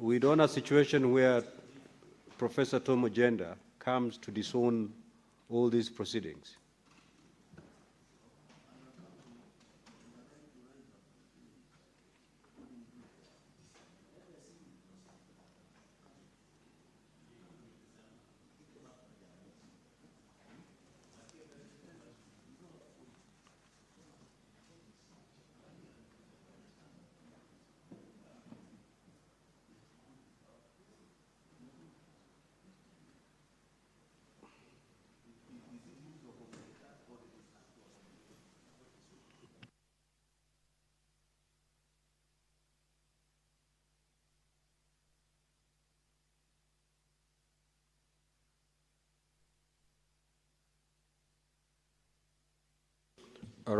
we don't have a situation where Professor Tom Ojenda comes to disown all these proceedings.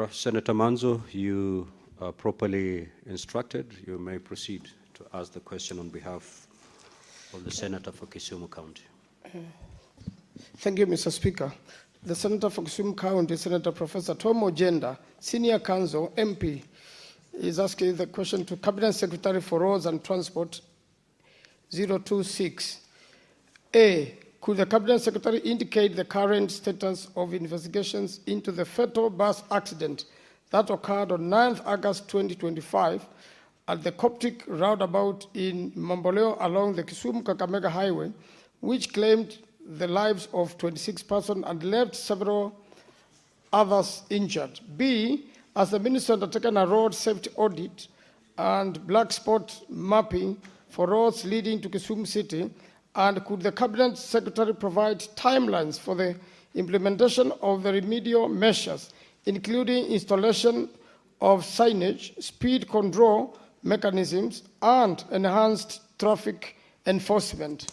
Senator Manzo, you are properly instructed. You may proceed to ask the question on behalf of the Senator for Kisumu County. Thank you, Mr. Speaker. The Senator for Kisumu County, Senator Professor Tom Ojenda, Senior Counsel, MP, is asking the question to Cabinet Secretary for Roads and Transport, 026. A, could the Cabinet Secretary indicate the current status of investigations into the fatal bus accident that occurred on 9th August 2025 at the Coptic roundabout in Mamboleo along the Kisumu-Kakamega Highway, which claimed the lives of 26 persons and left several others injured? B, has the Minister undertaken a road safety audit and black spot mapping for roads leading to Kisumu City? And could the Cabinet Secretary provide timelines for the implementation of the remedial measures, including installation of signage, speed control mechanisms, and enhanced traffic enforcement?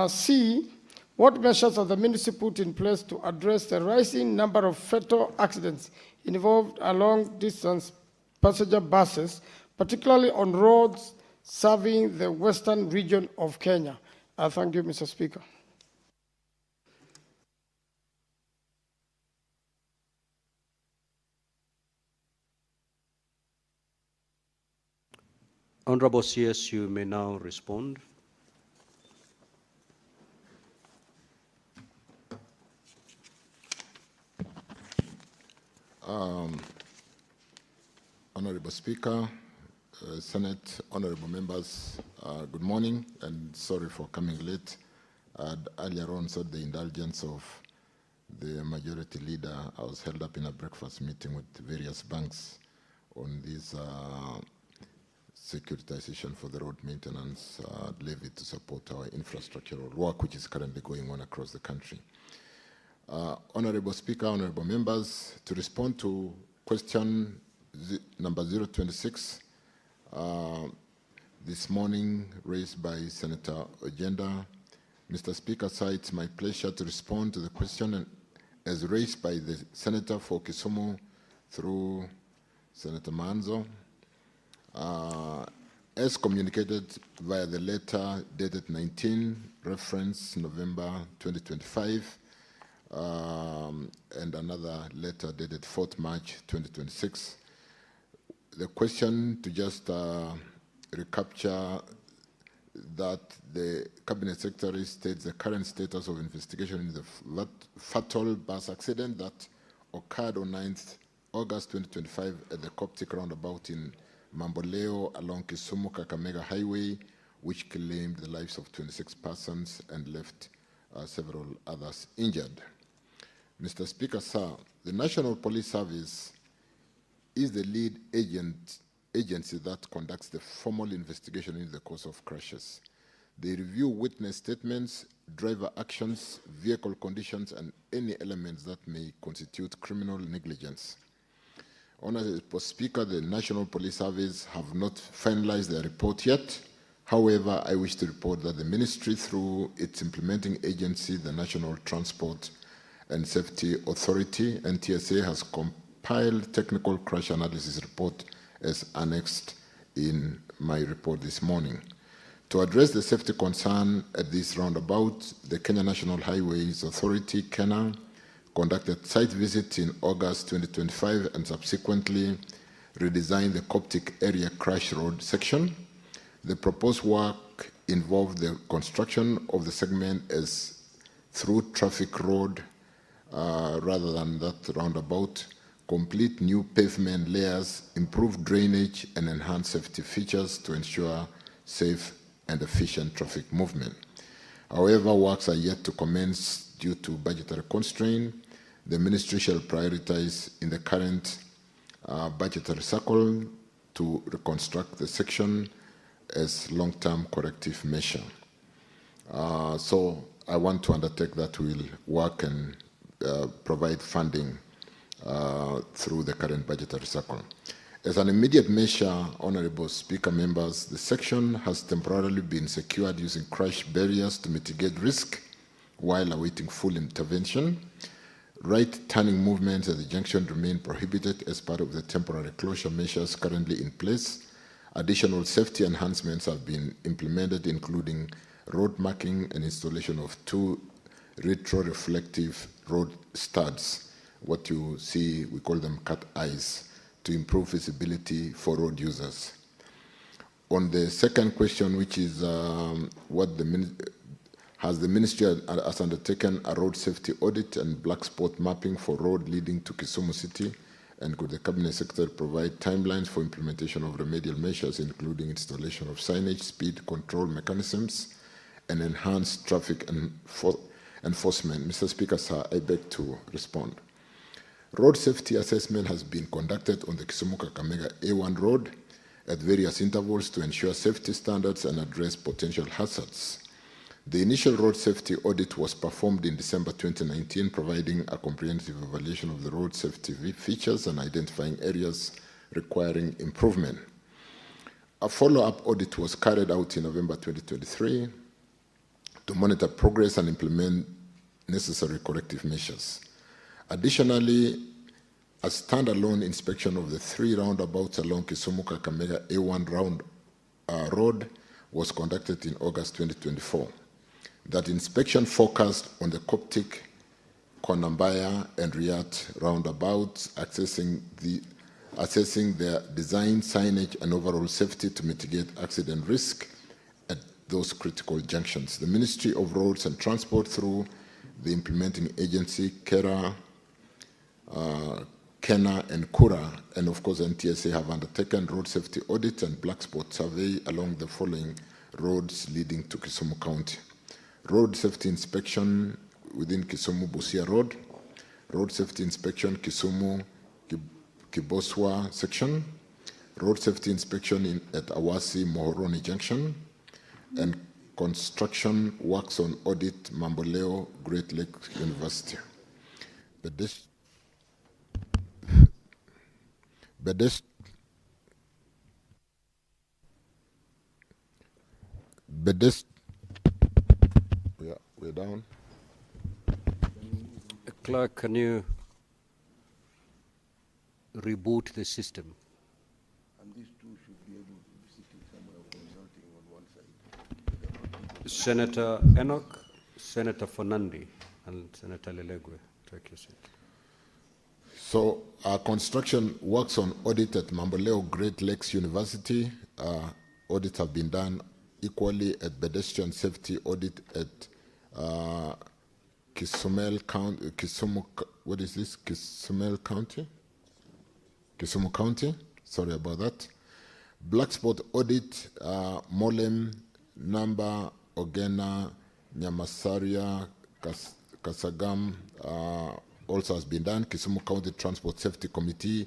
C, what measures have the Ministry put in place to address the rising number of fatal accidents involved along distance passenger buses, particularly on roads serving the western region of Kenya? Thank you, Mr. Speaker. Honorable CS, you may now respond. Honorable Speaker, Senate, honorable members, good morning, and sorry for coming late. Earlier on sought the indulgence of the majority leader. I was held up in a breakfast meeting with various banks on this securitization for the road maintenance levy to support our infrastructural work, which is currently going on across the country. Honorable Speaker, honorable members, to respond to question number 026, this morning raised by Senator Ojenda. Mr. Speaker, sir, it's my pleasure to respond to the question as raised by the Senator for Kisumu through Senator Manzo. As communicated via the letter dated 19, reference November 2025, and another letter dated 4th March 2026. The question, to just recapture that the Cabinet Secretary states the current status of investigation in the fatal bus accident that occurred on 9th August 2025 at the Coptic roundabout in Mamboleo along Kisumu-Kakamega Highway, which claimed the lives of 26 persons and left several others injured. Mr. Speaker, sir, the National Police Service is the lead agency that conducts the formal investigation in the cause of crashes. They review witness statements, driver actions, vehicle conditions, and any elements that may constitute criminal negligence. Honorable Speaker, the National Police Service have not finalized their report yet. However, I wish to report that the Ministry, through its implementing agency, the National Transport and Safety Authority, NTSA, has compiled technical crash analysis report as annexed in my report this morning. To address the safety concern at this roundabout, the Kenya National Highways Authority, KENHA, conducted site visits in August 2025 and subsequently redesigned the Coptic area crash road section. The proposed work involve the construction of the segment as through traffic road rather than that roundabout, complete new pavement layers, improve drainage, and enhance safety features to ensure safe and efficient traffic movement. However, works are yet to commence due to budgetary constraint. The ministry shall prioritize in the current budgetary cycle to reconstruct the section as long-term corrective measure. So I want to undertake that we'll work and provide funding through the current budgetary cycle. As an immediate measure, Honorable Speaker, members, the section has temporarily been secured using crash barriers to mitigate risk while awaiting full intervention. Right turning movements at the junction remain prohibited as part of the temporary closure measures currently in place. Additional safety enhancements have been implemented, including road marking and installation of 2 retro-reflective road studs. What you see, we call them cat eyes, to improve visibility for road users. On the second question, which is has the ministry has undertaken a road safety audit and black spot mapping for road leading to Kisumu City, and could the Cabinet Secretary provide timelines for implementation of remedial measures, including installation of signage, speed control mechanisms, and enhanced traffic enforcement? Mr. Speaker, sir, I beg to respond. Road safety assessment has been conducted on the Kisumu-Kakamega A1 road at various intervals to ensure safety standards and address potential hazards. The initial road safety audit was performed in December 2019, providing a comprehensive evaluation of the road safety features and identifying areas requiring improvement. A follow-up audit was carried out in November 2023 to monitor progress and implement necessary corrective measures. Additionally, a standalone inspection of the 3 roundabouts along Kisumu-Kakamega A1 road was conducted in August 2024. That inspection focused on the Coptic, Konambaya, and Riyadh roundabouts, assessing their design, signage, and overall safety to mitigate accident risk at those critical junctions. The Ministry of Roads and Transport, through the implementing agency, KERA, KENA, and KURA, and of course NTSA, have undertaken road safety audit and black spot survey along the following roads leading to Kisumu County. Road safety inspection within Kisumu-Busia Road, road safety inspection Kiboswa section, road safety inspection at Awasi-Mohoroni Junction, and construction works on audit Mamboleo Great Lakes University. We're down. Clerk, can you reboot the system? And these two should be able to be sitting somewhere consulting on one side. Senator Enoch, Senator Fonandi, and Senator Lelegwe, take your seat. So construction works on audit at Mamboleo Great Lakes University. Audits have been done equally at pedestrian safety audit at Kisumu County. Sorry about that. Black spot audit, Molem, Namba, Ogena, Nyamasaria, Kasagam, also has been done. Kisumu County Transport Safety Committee,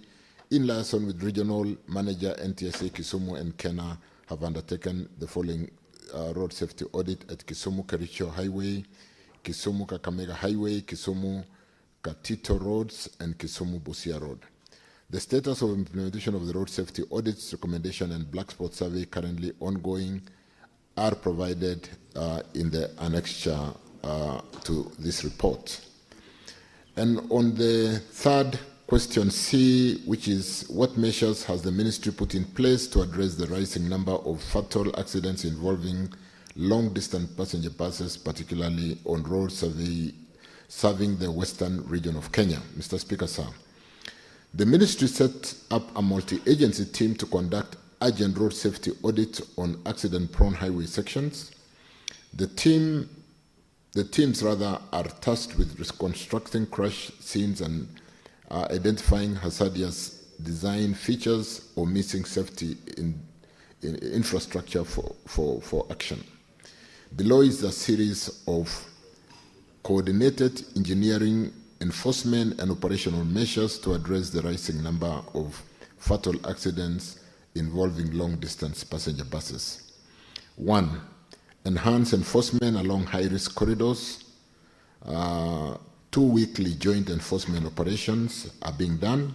in liaison with Regional Manager NTSA Kisumu and KENA, have undertaken the following road safety audit at Kisumu-Chirchir Highway, Kisumu-Kakamega Highway, Kisumu-Katito Roads, and Kisumu-Busia Road. The status of implementation of the road safety audits, recommendation, and black spot survey currently ongoing are provided in the annexure to this report. And on the third question C, which is what measures has the ministry put in place to address the rising number of fatal accidents involving long-distance passenger buses, particularly on roads serving the western region of Kenya? Mr. Speaker, sir, the ministry set up a multi-agency team to conduct urgent road safety audit on accident-prone highway sections. The teams are tasked with reconstructing crash scenes and identifying hazardous design features or missing safety in infrastructure for action. Below is a series of coordinated engineering, enforcement, and operational measures to address the rising number of fatal accidents involving long-distance passenger buses. 1, enhance enforcement along high-risk corridors. 2 weekly joint enforcement operations are being done.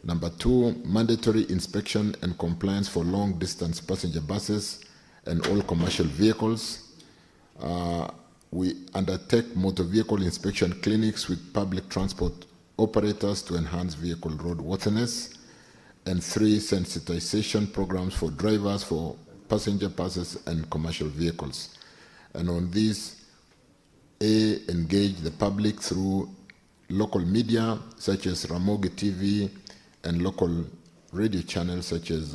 Number 2, mandatory inspection and compliance for long-distance passenger buses and all commercial vehicles. We undertake motor vehicle inspection clinics with public transport operators to enhance vehicle roadworthiness. And 3, sensitization programs for drivers for passenger buses and commercial vehicles. And on this, A, engage the public through local media such as Ramogi TV and local radio channels such as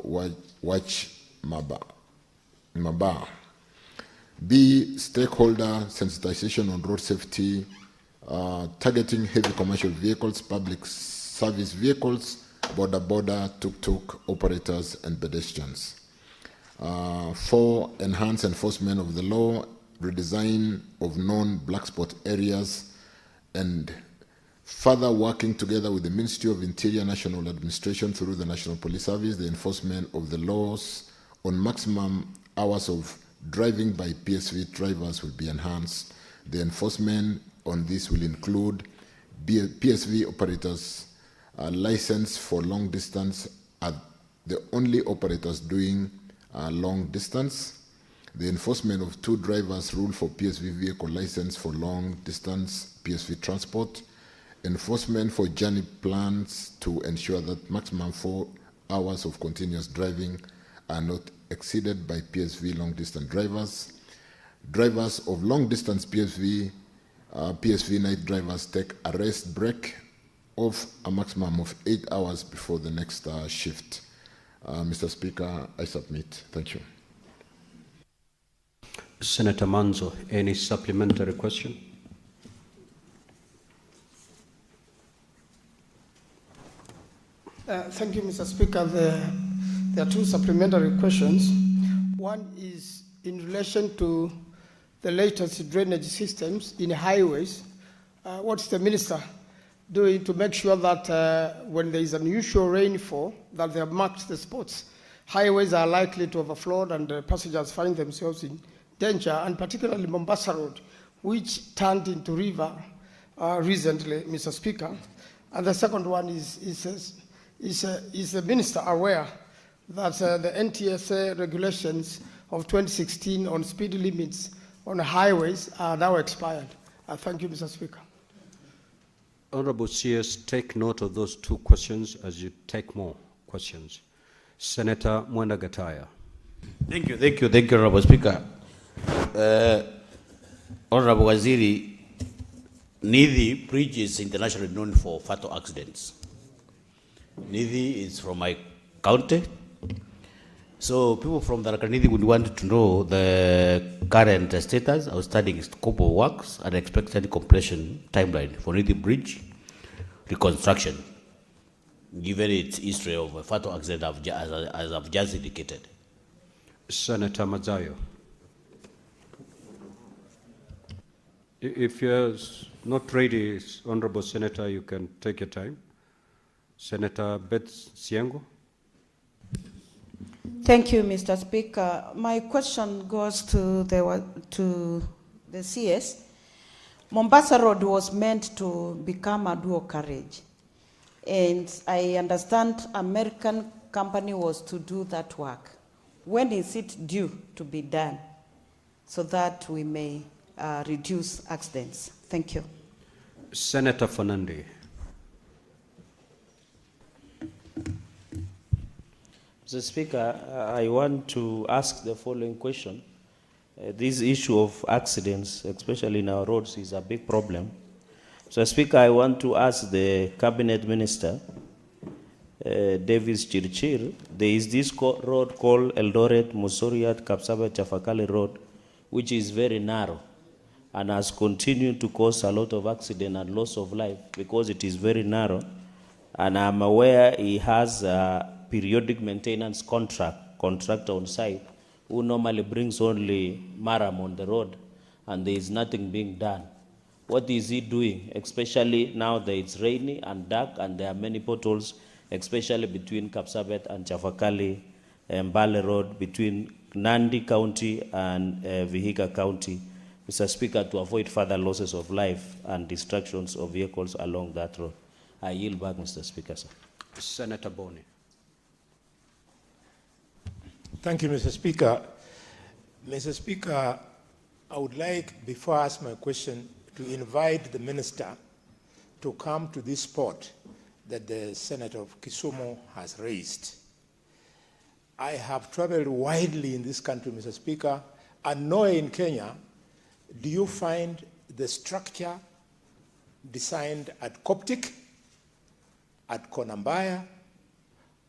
Watch Maba. B, stakeholder sensitization on road safety, targeting heavy commercial vehicles, public service vehicles, border, tuk-tuk operators, and pedestrians. 4, enhance enforcement of the law, redesign of non-black spot areas, and further working together with the Ministry of Interior, National Administration through the National Police Service, the enforcement of the laws on maximum hours of driving by PSV drivers will be enhanced. The enforcement on this will include PSV operators licensed for long distance are the only operators doing long distance. The enforcement of 2 drivers rule for PSV vehicle license for long distance PSV transport. Enforcement for journey plans to ensure that maximum 4 hours of continuous driving are not exceeded by PSV long distance drivers. Drivers of long distance PSV night drivers take a rest break of a maximum of 8 hours before the next shift. Mr. Speaker, I submit. Thank you. Senator Manzo, any supplementary question? Thank you, Mr. Speaker. There are 2 supplementary questions. One is in relation to the latest drainage systems in highways. What's the minister doing to make sure that when there is unusual rainfall, that they have marked the spots? Highways are likely to overflow and passengers find themselves in danger, and particularly Mombasa Road, which turned into river recently, Mr. Speaker. And the second one is the minister aware that the NTSA regulations of 2016 on speed limits on highways are now expired? Thank you, Mr. Speaker. Honorable CS, take note of those 2 questions as you take more questions. Senator Mwenda Gataya. Thank you, Honorable Speaker. Honorable Waziri, Nithi Bridge is internationally known for fatal accidents. Nithi is from my county. So people from the Nithi would want to know the current status, outstanding scope of works, and expected completion timeline for Nithi Bridge reconstruction, given its history of a fatal accident as I've just indicated. Senator Mazayo. If you're not ready, Honorable Senator, you can take your time. Senator Beth Siengo. Thank you, Mr. Speaker. My question goes to the CS. Mombasa Road was meant to become a dual carriage, and I understand American company was to do that work. When is it due to be done so that we may reduce accidents? Thank you. Senator Fernande. Mr. Speaker, I want to ask the following question. This issue of accidents, especially in our roads, is a big problem. So, Speaker, I want to ask the Cabinet Minister Davis Chirchir, there is this road called Eldoret, Musoriat, Kapsabet, Chafakali Road, which is very narrow and has continued to cause a lot of accident and loss of life because it is very narrow. And I'm aware he has a periodic maintenance contractor on site who normally brings only maram on the road, and there is nothing being done. What is he doing, especially now that it's rainy and dark and there are many potholes, especially between Kapsabet and Chafakali and Mbale Road, between Nandi County and Vihiga County, Mr. Speaker, to avoid further losses of life and destructions of vehicles along that road? I yield back, Mr. Speaker, sir. Senator Boni. Thank you, Mr. Speaker. Mr. Speaker, I would like, before I ask my question, to invite the minister to come to this spot that the Senator of Kisumu has raised. I have traveled widely in this country, Mr. Speaker, and nowhere in Kenya do you find the structure designed at Coptic, at Konambaya,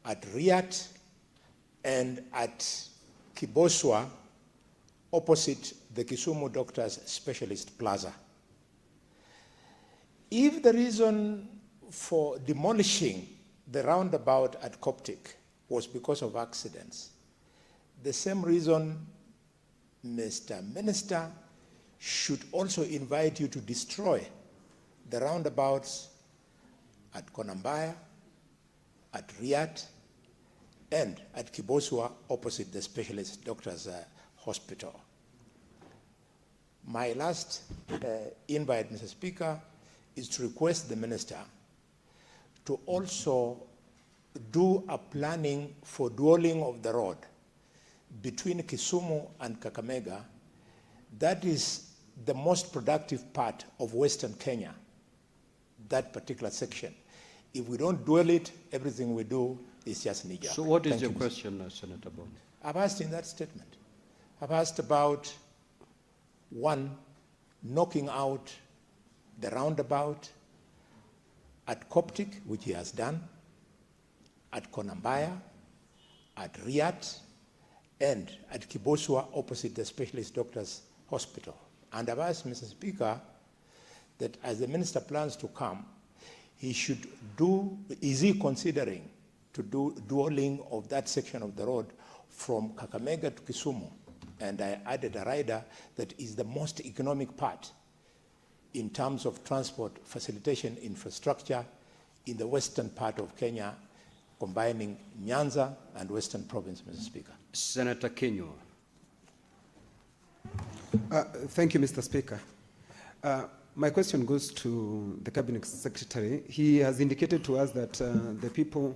at Riat, and at Kiboswa, opposite the Kisumu Doctors Specialist Plaza. If the reason for demolishing the roundabout at Coptic was because of accidents, the same reason, Mr. Minister, should also invite you to destroy the roundabouts at Konambaya, at Riat, and at Kiboswa, opposite the Specialist Doctors Hospital. My last invite, Mr. Speaker, is to request the minister to also do a planning for dualling of the road between Kisumu and Kakamega. That is the most productive part of Western Kenya, that particular section. If we don't dual it, everything we do is just Niger. So what is your question, Senator Boni? I've asked in that statement. I've asked about, one, knocking out the roundabout at Coptic, which he has done, at Konambaya, at Riat, and at Kiboswa, opposite the Specialist Doctors Hospital. And I've asked Mr. Speaker that as the minister plans to come, he should do, is he considering to do dualling of that section of the road from Kakamega to Kisumu? And I added a rider that is the most economic part in terms of transport facilitation infrastructure in the western part of Kenya, combining Nyanza and Western Province, Mr. Speaker. Senator Kenyo. Thank you, Mr. Speaker. My question goes to the Cabinet Secretary. He has indicated to us that the people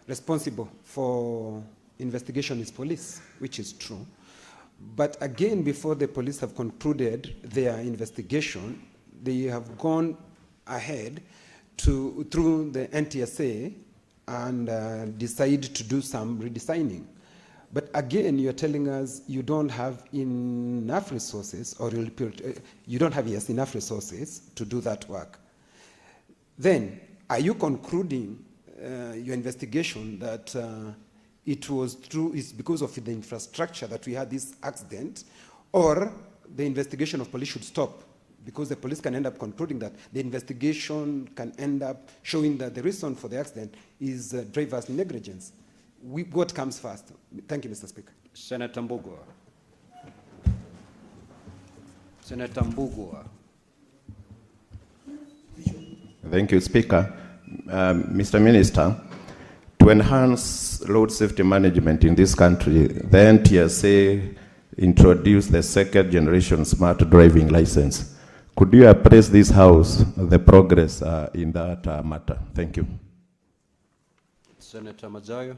responsible for investigation is police, which is true. But again, before the police have concluded their investigation, they have gone ahead through the NTSA and decide to do some redesigning. But again, you're telling us you don't have enough resources, or you don't have enough resources to do that work. Then, are you concluding your investigation that it's because of the infrastructure that we had this accident, or the investigation of police should stop? Because the police can end up concluding that the investigation can end up showing that the reason for the accident is driver's negligence. What comes first? Thank you, Mr. Speaker. Senator Mbugua. Senator Mbugua. Thank you, Speaker. Mr. Minister, to enhance road safety management in this country, the NTSA introduced the second generation smart driving license. Could you appraise this House the progress in that matter? Thank you. Senator Mazayo.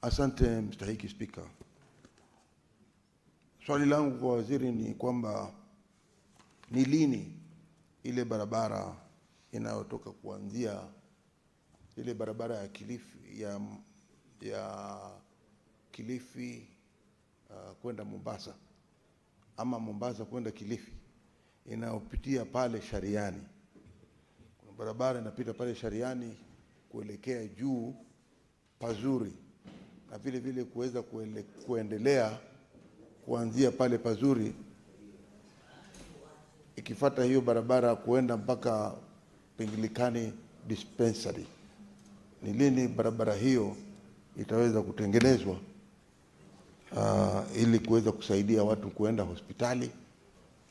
Asante Mstahiki Spika. Swali langu kwa waziri ni kwamba ni lini ile barabara inayotoka kuanzia ile barabara ya Kilifi ya Kilifi kwenda Mombasa ama Mombasa kwenda Kilifi inayopitia pale Shariani. barabara inapita pale Shariani kuelekea juu pazuri, na vile vile kuweza kuendelea kuanzia pale pazuri ikifata hiyo barabara kuenda mpaka Pengilikani dispensary. Ni lini barabara hiyo itaweza kutengenezwa ili kuweza kusaidia watu kuenda hospitali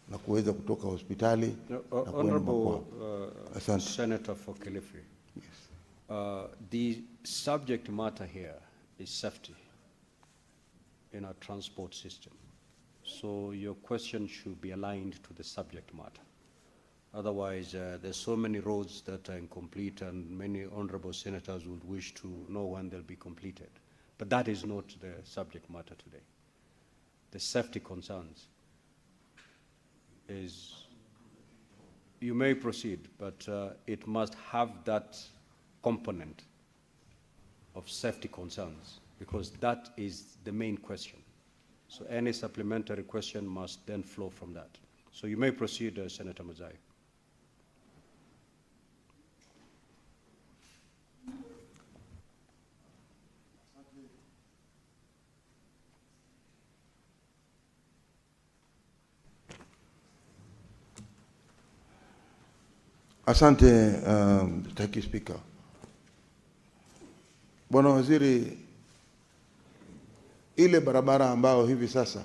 na kuweza kutoka hospitali na Honorable Senator for Kilifi, yes. The subject matter here is safety in our transport system. So your question should be aligned to the subject matter. Otherwise, there's so many roads that are incomplete, and many honorable senators would wish to know when they'll be completed. But that is not the subject matter today. The safety concerns is, you may proceed, but it must have that component of safety concerns, because that is the main question. So any supplementary question must then flow from that. So you may proceed, Senator Mazai. Asante, Mtaki Speaker. Bwana Waziri, ile barabara ambayo hivi sasa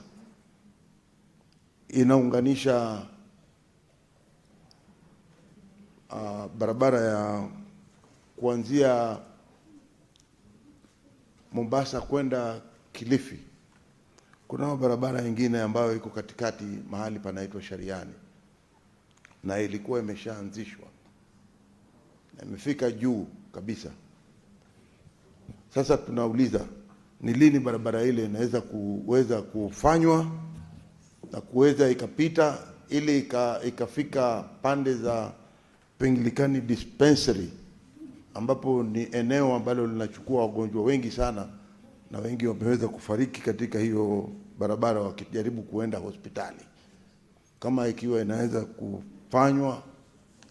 inaunganisha barabara ya kuanzia Mombasa kwenda Kilifi, kuna barabara nyingine ambayo iko katikati mahali panaitwa Shariani, na ilikuwa imeshaanzishwa na imefika juu kabisa. Sasa tunauliza ni lini barabara ile inaweza kuweza kufanywa na kuweza ikapita ili ikafika pande za Pengilikani dispensary, ambapo ni eneo ambalo linachukua wagonjwa wengi sana, na wengi wameweza kufariki katika hiyo barabara wakijaribu kuenda hospitali. Kama ikiwa inaweza kufanywa,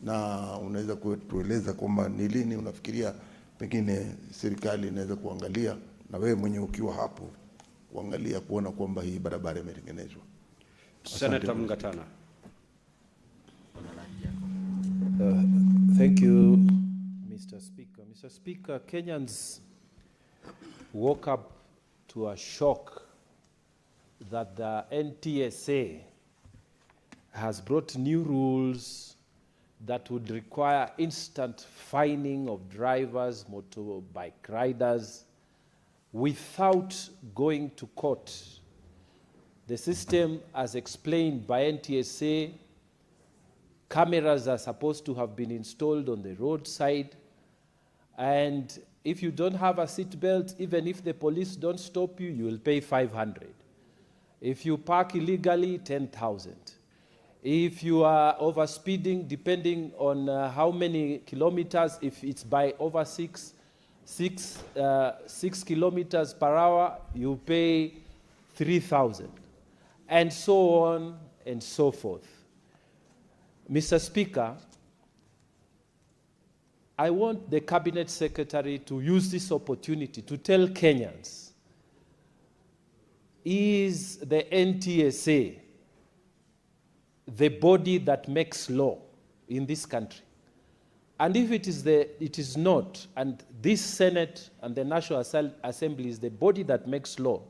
na unaweza kutueleza kwamba ni lini unafikiria pengine serikali inaweza kuangalia, na wewe mwenyewe ukiwa hapo kuangalia kuona kwamba hii barabara imetengenezwa. Senator Mngatana. Thank you, Mr. Speaker. Mr. Speaker, Kenyans woke up to a shock that the NTSA has brought new rules that would require instant fining of drivers, motorbike riders, without going to court. The system, as explained by NTSA, cameras are supposed to have been installed on the roadside, and if you don't have a seat belt, even if the police don't stop you, you will pay 500. If you park illegally, 10,000. If you are overspeeding, depending on how many kilometers, if it's by over 6 kilometers per hour, you pay 3,000, and so on and so forth. Mr. Speaker, I want the Cabinet Secretary to use this opportunity to tell Kenyans, is the NTSA the body that makes law in this country? And if it is not, and this Senate and the National Assembly is the body that makes law,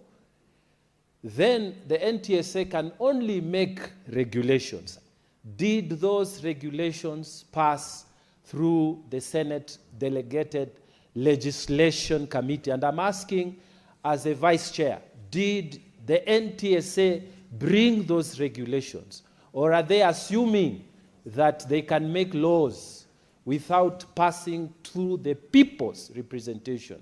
then the NTSA can only make regulations. Did those regulations pass through the Senate Delegated Legislation Committee? And I'm asking, as a vice chair, did the NTSA bring those regulations? Or are they assuming that they can make laws without passing through the people's representation?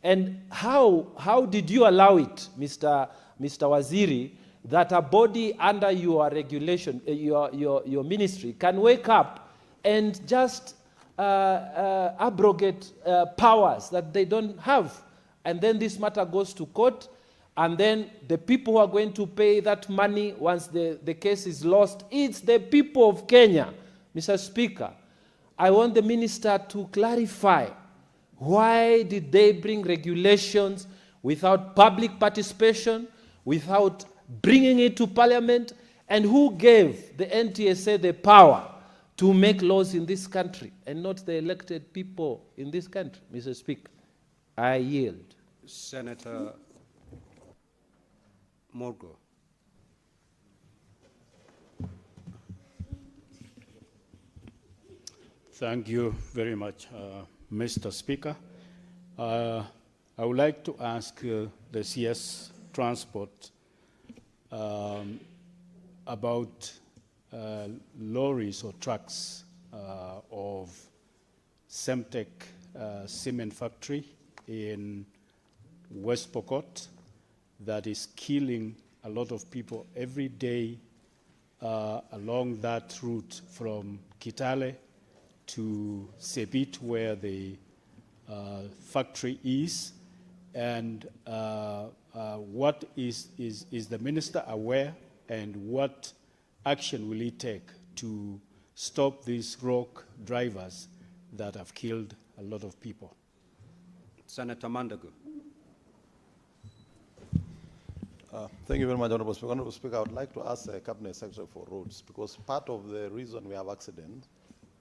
And how did you allow it, Mr. Waziri, that a body under your regulation, your ministry, can wake up and just abrogate powers that they don't have? And then this matter goes to court, and then the people who are going to pay that money once the case is lost, it's the people of Kenya, Mr. Speaker. I want the minister to clarify why did they bring regulations without public participation, without bringing it to parliament, and who gave the NTSA the power to make laws in this country and not the elected people in this country? Mr. Speaker, I yield. Senator Morgo. Thank you very much, Mr. Speaker. I would like to ask the CS Transport about lorries or trucks of Semtech cement factory in West Pokot that is killing a lot of people every day along that route from Kitale to Sebit, where the factory is. And what is the minister aware, and what action will he take to stop these rogue drivers that have killed a lot of people? Senator Mandagu. Thank you very much, Honorable Speaker. Honorable Speaker, I would like to ask the Cabinet Secretary for Roads, because part of the reason we have accidents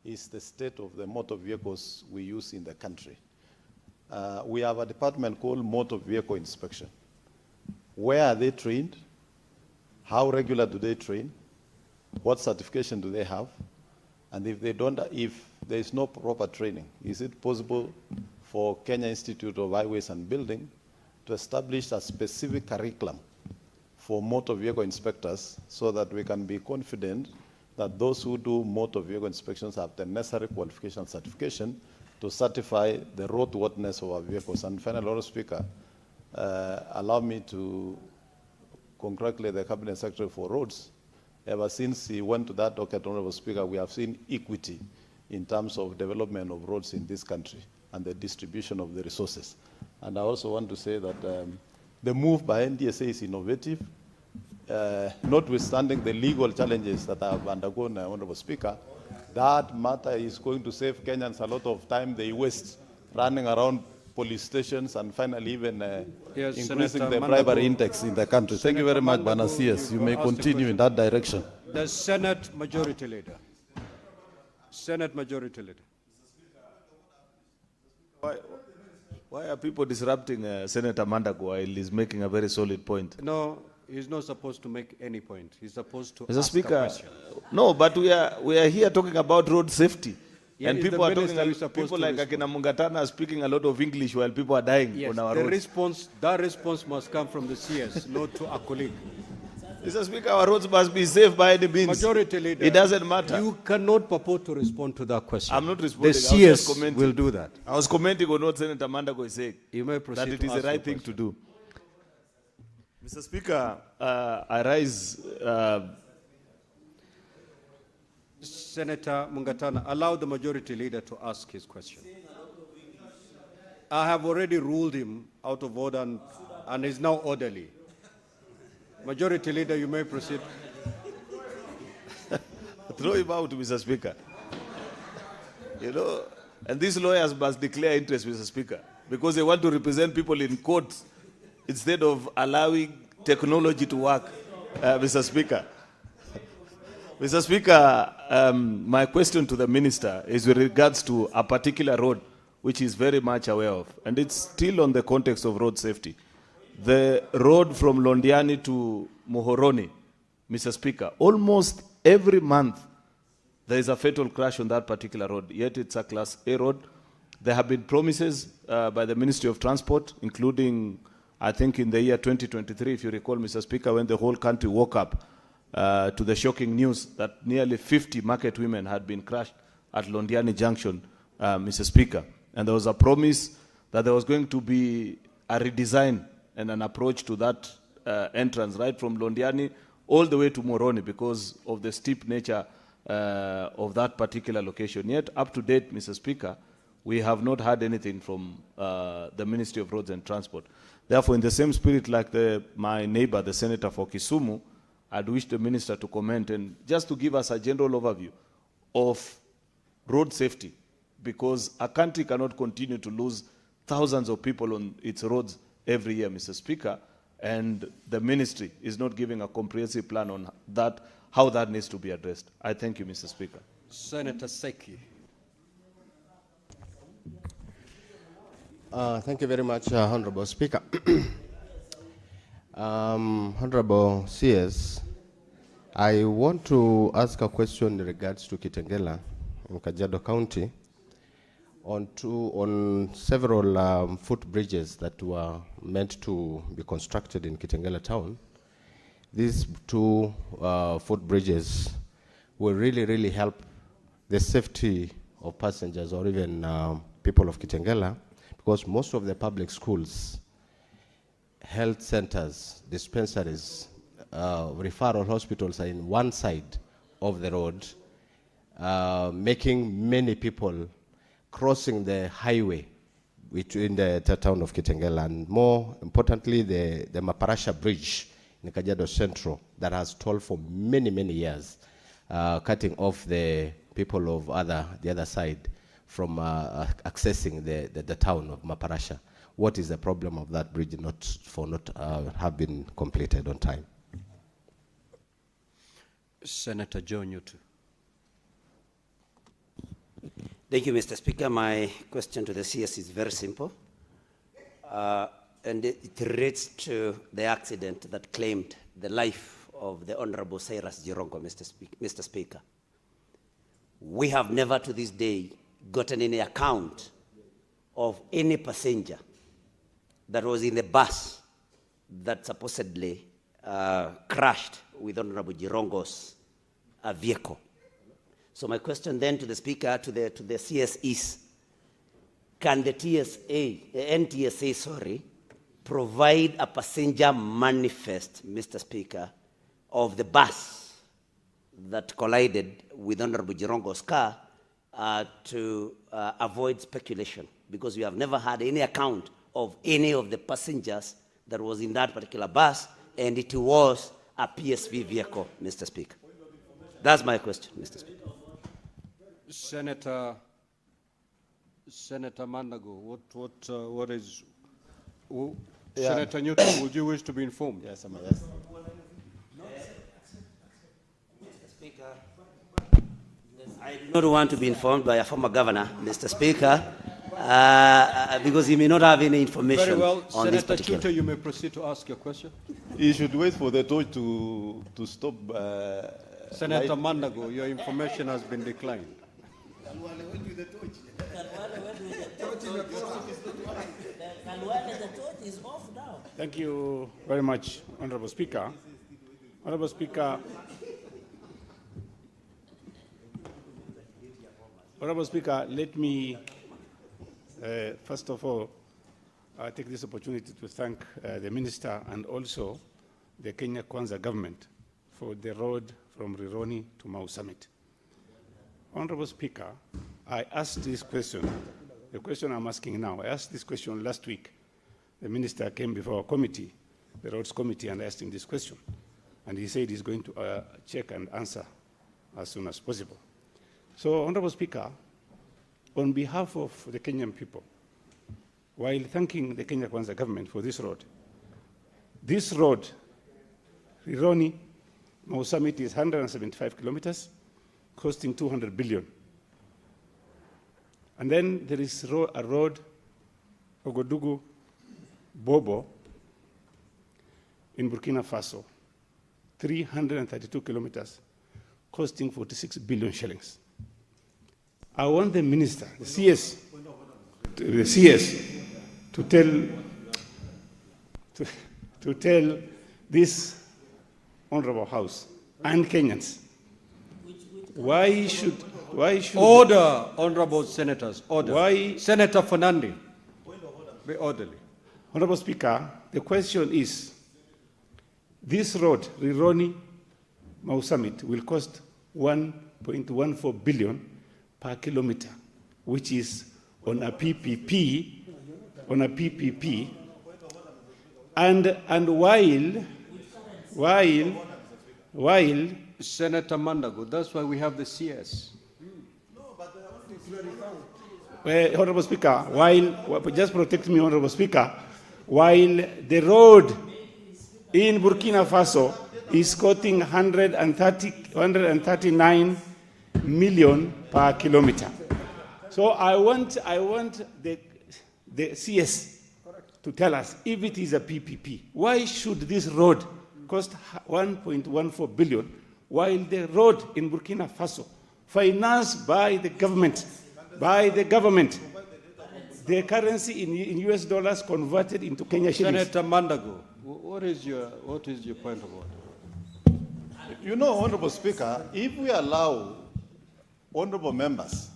is the state of the motor vehicles we use in the country. We have a department called Motor Vehicle Inspection. Where are they trained? How regular do they train? What certification do they have? And if there is no proper training, is it possible for Kenya Institute of Highways and Building to establish a specific curriculum for motor vehicle inspectors so that we can be confident that those who do motor vehicle inspections have the necessary qualification and certification to certify the roadworthiness of our vehicles? And finally, Honorable Speaker, allow me to congratulate the Cabinet Secretary for Roads. Ever since he went to that docket, Honorable Speaker, we have seen equity in terms of development of roads in this country and the distribution of the resources. And I also want to say that the move by NDSA is innovative, notwithstanding the legal challenges that I have undergone, Honorable Speaker. That matter is going to save Kenyans a lot of time they waste running around police stations and finally even increasing Senator the bribery Mandagu. index in the country. Thank you very much, Bana CS. You may continue in that direction. The Senate Majority Leader. Senate Majority Leader. Why are people disrupting Senator Mandagu while he's making a very solid point? No, he's not supposed to make any point. He's supposed to Mr. ask Speaker, a question. no, but we are here talking about road safety. Yeah, and is people the are minister talking, supposed people to like respond? Akina Mungatana are speaking a lot of English while people are dying Yes, on our the roads. response, that response must come from the CS, not to a colleague. Mr. Speaker, our roads must be safe by any means. Majority Leader, It doesn't matter. You cannot purport to respond to that question. I'm not responding. The I was just CS commenting. will do that. I was commenting on what Senator Mandago is saying. You may proceed That it to is ask the right your thing question. to do. Mr. Speaker, I rise. Senator Mungatana, allow the Majority Leader to ask his question. I have already ruled him out of order and is now orderly. Majority Leader, you may proceed. Throw him out, Mr. Speaker. You know, and these lawyers must declare interest, Mr. Speaker, because they want to represent people in court instead of allowing technology to work, Mr. Speaker. Mr. Speaker, my question to the minister is with regards to a particular road which he's very much aware of, and it's still on the context of road safety. The road from Londiani to Muhoroni, Mr. Speaker, almost every month there is a fatal crash on that particular road, yet it's a Class A road. There have been promises by the Ministry of Transport, including, I think, in the year 2023, if you recall, Mr. Speaker, when the whole country woke up to the shocking news that nearly 50 market women had been crushed at Londiani Junction, Mr. Speaker. And there was a promise that there was going to be a redesign and an approach to that entrance right from Londiani all the way to Moroni because of the steep nature of that particular location. Yet, up to date, Mr. Speaker, we have not heard anything from the Ministry of Roads and Transport. Therefore, in the same spirit like my neighbor, the Senator for Kisumu, I'd wish the Minister to comment and just to give us a general overview of road safety, because a country cannot continue to lose thousands of people on its roads every year, Mr. Speaker, and the ministry is not giving a comprehensive plan on that, how that needs to be addressed. I thank you, Mr. Speaker. Senator Seki. Thank you very much, Honorable Speaker. Honorable CS, I want to ask a question in regards to Kitengela in Kajiado County on several footbridges that were meant to be constructed in Kitengela town. These two footbridges will really help the safety of passengers or even people of Kitengela, because most of the public schools, health centers, dispensaries, referral hospitals are in one side of the road, making many people crossing the highway between the town of Kitengela, and more importantly, the Maparasha Bridge in Kajiado Central that has tolled for many years, cutting off the people of the other side from accessing the town of Maparasha. What is the problem of that bridge not have been completed on time? Senator John Yutu. Thank you, Mr. Speaker. My question to the CS is very simple. And it relates to the accident that claimed the life of the Honorable Cyrus Jirongo, Mr. Speaker. We have never to this day gotten any account of any passenger that was in the bus that supposedly crashed with Honorable Jirongo's vehicle. So my question then to the Speaker, to the CS is, can the NTSA, provide a passenger manifest, Mr. Speaker, of the bus that collided with Honorable Jirongo's car to avoid speculation? Because we have never had any account of any of the passengers that was in that particular bus, and it was a PSV vehicle, Mr. Speaker. That's my question, Mr. Speaker. Senator Mandago, what is? Yeah. Senator Newton, would you wish to be informed? Yes, yes. Mr. Speaker, I do not want to be informed by a former governor, Mr. Speaker, because he may not have any information. Very well, on Senator this particular. Chuto, you may proceed to ask your question. You should wait for the torch to stop. Senator Mandago, your information has been declined. Thank you very much, Honorable Speaker. Honorable Speaker, let me, first of all, take this opportunity to thank the Minister and also the Kenya Kwanza government for the road from Rironi to Mau Summit. Honorable Speaker, I asked this question, the question I'm asking now, I asked this question last week. The Minister came before a committee, the roads committee, and I asked him this question. And he said he's going to check and answer as soon as possible. So, Honorable Speaker, on behalf of the Kenyan people, while thanking the Kenya Kwanza government for this road, Rironi, Mau Summit is 175 kilometers, costing 200 billion. And then there is a road, Ogodugu, Bobo, in Burkina Faso, 332 kilometers, costing 46 billion shillings. I want the minister, the CS, to tell this honorable house and Kenyans why should order, honorable senators, order. Why, Senator Fernandi, be orderly. Honorable Speaker, the question is, this road, Rironi Mau Summit, will cost 1.14 billion per kilometer, which is on a PPP, and while Senator Mandago, that's why we have the CS. Honorable Speaker, just protect me, Honorable Speaker, while the road in Burkina Faso is costing 139 million per kilometer. So I want the CS to tell us if it is a PPP. Why should this road cost 1.14 billion while the road in Burkina Faso, financed by the government, the currency in US dollars converted into Kenya shillings? Senator Mandago, what is your point of order? You know, Honorable Speaker, if we allow honorable members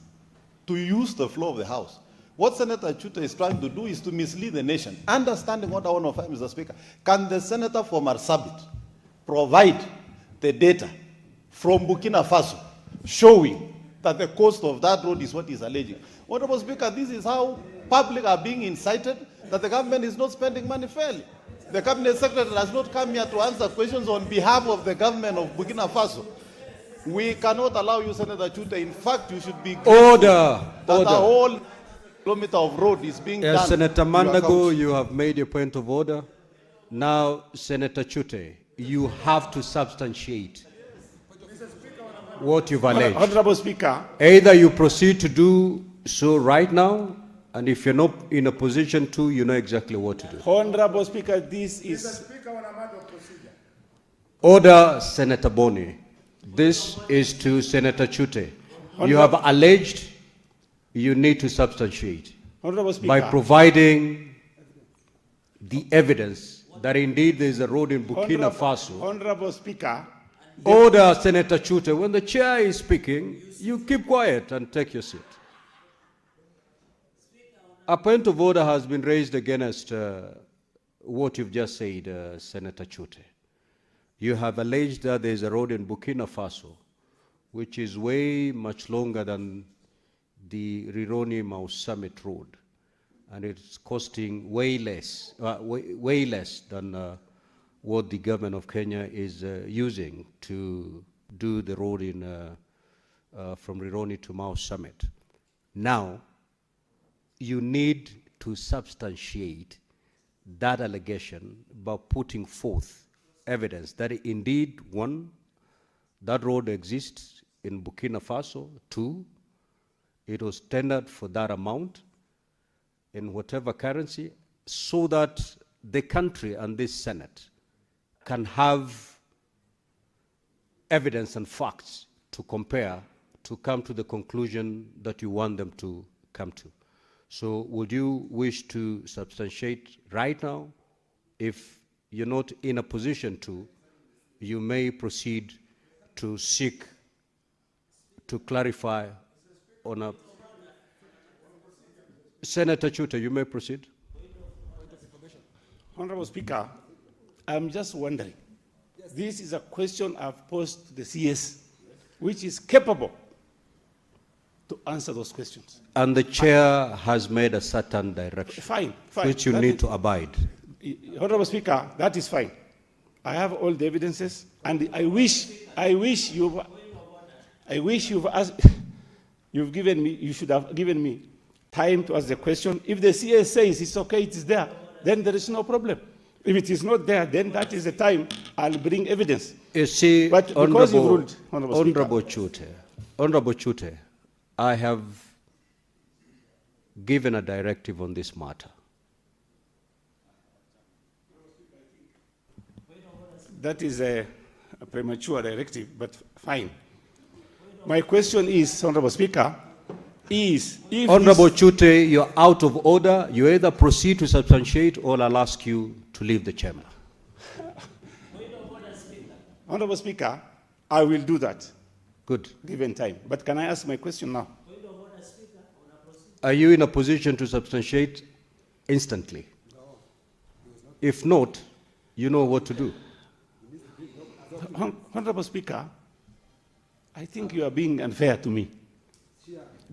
to use the floor of the House, what Senator Chute is trying to do is to mislead the nation. Understanding what I want to find, Mr. Speaker, can the senator from Marsabit provide the data from Burkina Faso showing that the cost of that road is what is alleging? Honorable Speaker, this is how public are being incited, that the government is not spending money fairly. The Cabinet Secretary has not come here to answer questions on behalf of the government of Burkina Faso. We cannot allow you, Senator Chute. In fact, you should be grateful that a whole kilometer of road is being done. Senator Mandago, you have made your point of order. Now, Senator Chute, you have to substantiate what you've alleged. Honorable Speaker. Either you proceed to do so right now, and if you're not in a position to, you know exactly what to do. Honorable Speaker, this is... Order, Senator Boni. This is to Senator Chute. You have alleged, you need to substantiate by providing the evidence that indeed there is a road in Burkina Faso. Honorable Speaker. Order, Senator Chute. When the chair is speaking, you keep quiet and take your seat. A point of order has been raised against what you've just said, Senator Chute. You have alleged that there is a road in Burkina Faso, which is way much longer than the Rironi-Mau Summit Road, and it's costing way less than what the government of Kenya is using to do the road from Rironi to Mau Summit. Now, you need to substantiate that allegation by putting forth evidence that indeed, one, that road exists in Burkina Faso, two, it was tendered for that amount in whatever currency, so that the country and this Senate can have evidence and facts to compare to come to the conclusion that you want them to come to. So would you wish to substantiate right now? If you're not in a position to, you may proceed to seek to clarify on a... Senator Chute, you may proceed. Honorable Speaker, I'm just wondering, this is a question I've posed to the CS, which is capable to answer those questions. And the chair has made a certain direction, fine. which you need to abide. Honorable Speaker, that is fine. I have all the evidences, and I wish you've given me, you should have given me time to ask the question. If the CS says it's okay, it is there, then there is no problem. If it is not there, then that is the time I'll bring evidence. You see, but because you ruled, Honorable Chute, I have given a directive on this matter. That is a premature directive, but fine. My question is, Honorable Speaker, is if Honorable Chute, you're out of order. You either proceed to substantiate or I'll ask you to leave the chamber. Honorable Speaker, I will do that. Good. Given time. But can I ask my question now? Are you in a position to substantiate instantly? If not, you know what to do. Honorable Speaker, I think you are being unfair to me.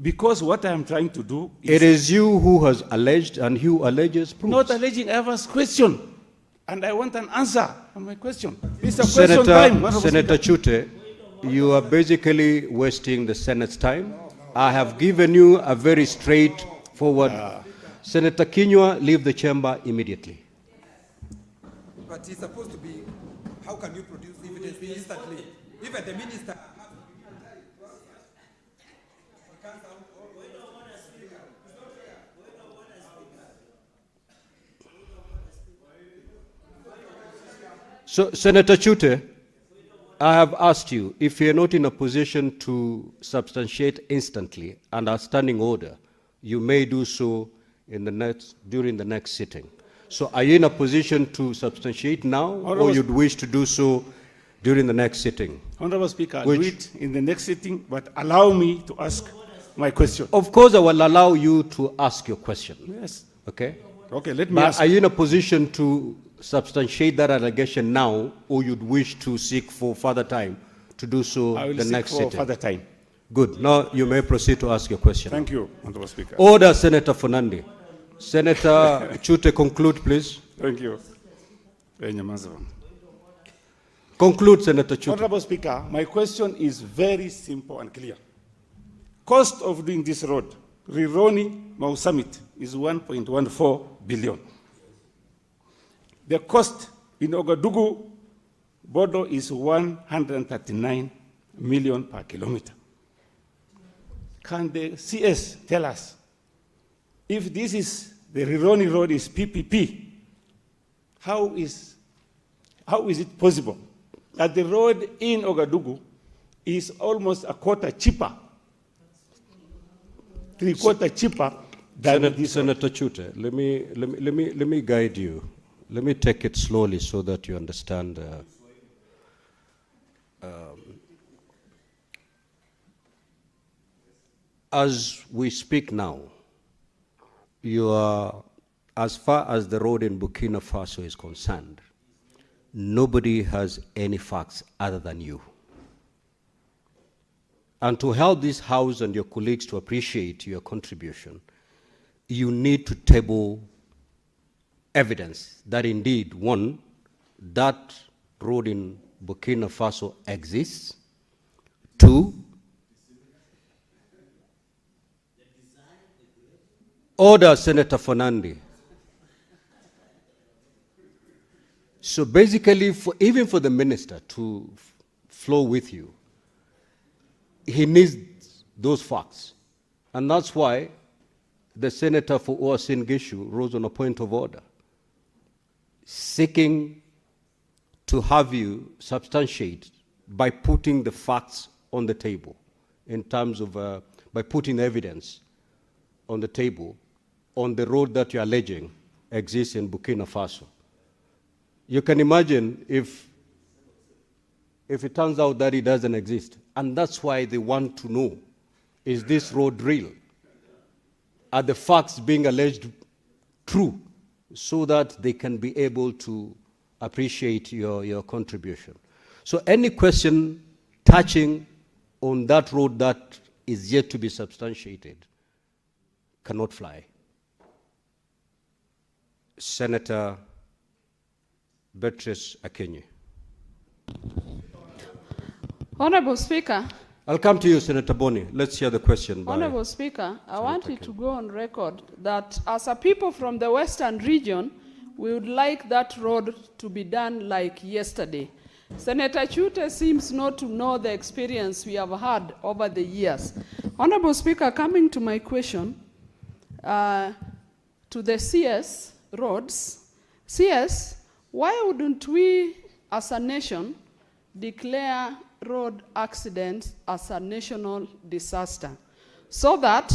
Because what I am trying to do is... It is you who has alleged, and who alleges proves. Not alleging, I have a question. And I want an answer on my question. It's a question time. Senator Chute, you are basically wasting the Senate's time. I have given you a very straightforward. Senator Kinyua, leave the chamber immediately. But it's supposed to be, how can you produce evidence instantly? Even the minister. So, Senator Chute, I have asked you, if you're not in a position to substantiate instantly under standing order, you may do so during the next sitting. So are you in a position to substantiate now, or you'd wish to do so during the next sitting? Honorable Speaker, I'll do it in the next sitting, but allow me to ask my question. Of course, I will allow you to ask your question. Yes. Okay? Okay, let me But ask. are you in a position to substantiate that allegation now, or you'd wish to seek for further time to do so I will the seek next for sitting? further time. Good. Now you may proceed to ask your question. Thank you, Honorable Speaker. Order, Senator Funandi. Senator Chute, conclude, please. Thank you. Conclude, Senator Chute. Honorable Speaker, my question is very simple and clear. Cost of doing this road, Rironi-Mau Summit, is 1.14 billion. The cost in Ouagadougou border is 139 million per kilometer. Can the CS tell us if this is the Rironi road is PPP, how is it possible that the road in Ouagadougou is almost a quarter cheaper, three-quarter cheaper than this Senator Chute, let me guide you. Let me take it slowly so that you understand. As we speak now, you are, as far as the road in Burkina Faso is concerned, nobody has any facts other than you. And to help this House and your colleagues to appreciate your contribution, you need to table evidence that indeed, one, that road in Burkina Faso exists. Two, order, Senator Fernandi. So basically, even for the minister to flow with you, he needs those facts. And that's why the senator for Uasin Gishu rose on a point of order, seeking to have you substantiate by putting the facts on the table, in terms of, by putting evidence on the table on the road that you're alleging exists in Burkina Faso. You can imagine if it turns out that it doesn't exist, and that's why they want to know, is this road real? Are the facts being alleged true, so that they can be able to appreciate your contribution? So any question touching on that road that is yet to be substantiated cannot fly. Senator Beatrice Akenyi. Honorable Speaker. I'll come to you, Senator Boni. Let's hear the question. Honorable Speaker, I want you to go on record that as a people from the Western region, we would like that road to be done like yesterday. Senator Chute seems not to know the experience we have had over the years. Honorable Speaker, coming to my question, to the CS roads, CS, why wouldn't we as a nation declare road accidents as a national disaster, so that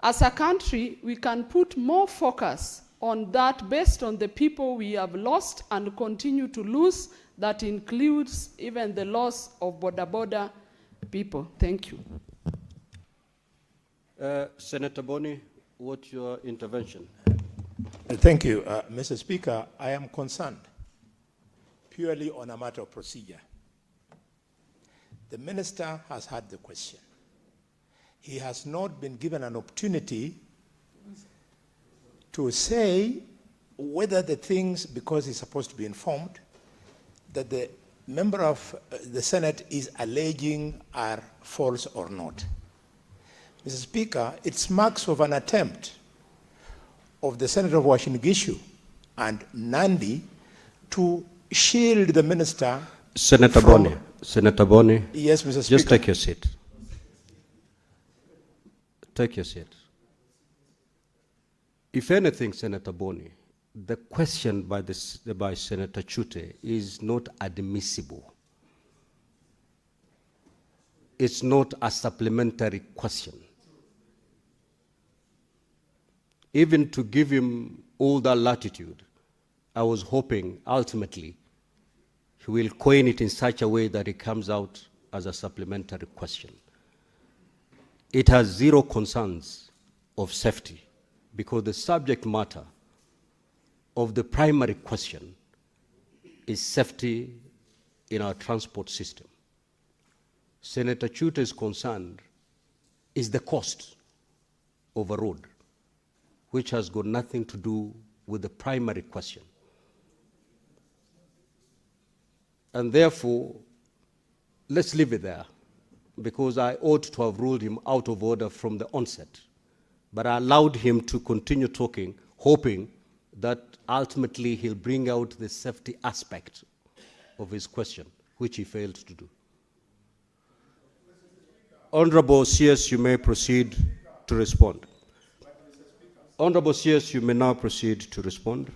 as a country we can put more focus on that based on the people we have lost and continue to lose? That includes even the loss of border people. Thank you. Senator Boni, what's your intervention? Thank you, Mr. Speaker. I am concerned purely on a matter of procedure. The minister has had the question. He has not been given an opportunity to say whether the things, because he's supposed to be informed, that the member of the Senate is alleging are false or not. Mr. Speaker, it's marks of an attempt of the Senator of Washin-Gishu and Nandi to shield the minister. Senator Boni. Senator Boni. Yes, Mr. Speaker. Just take your seat. Take your seat. If anything, Senator Boni, the question by Senator Chute is not admissible. It's not a supplementary question. Even to give him all that latitude, I was hoping ultimately he will coin it in such a way that it comes out as a supplementary question. It has zero concerns of safety because the subject matter of the primary question is safety in our transport system. Senator Chute's concern is the cost of a road, which has got nothing to do with the primary question. And therefore, let's leave it there, because I ought to have ruled him out of order from the onset. But I allowed him to continue talking, hoping that ultimately he'll bring out the safety aspect of his question, which he failed to do. Honorable CS, you may proceed to respond. Honorable CS, you may now proceed to respond.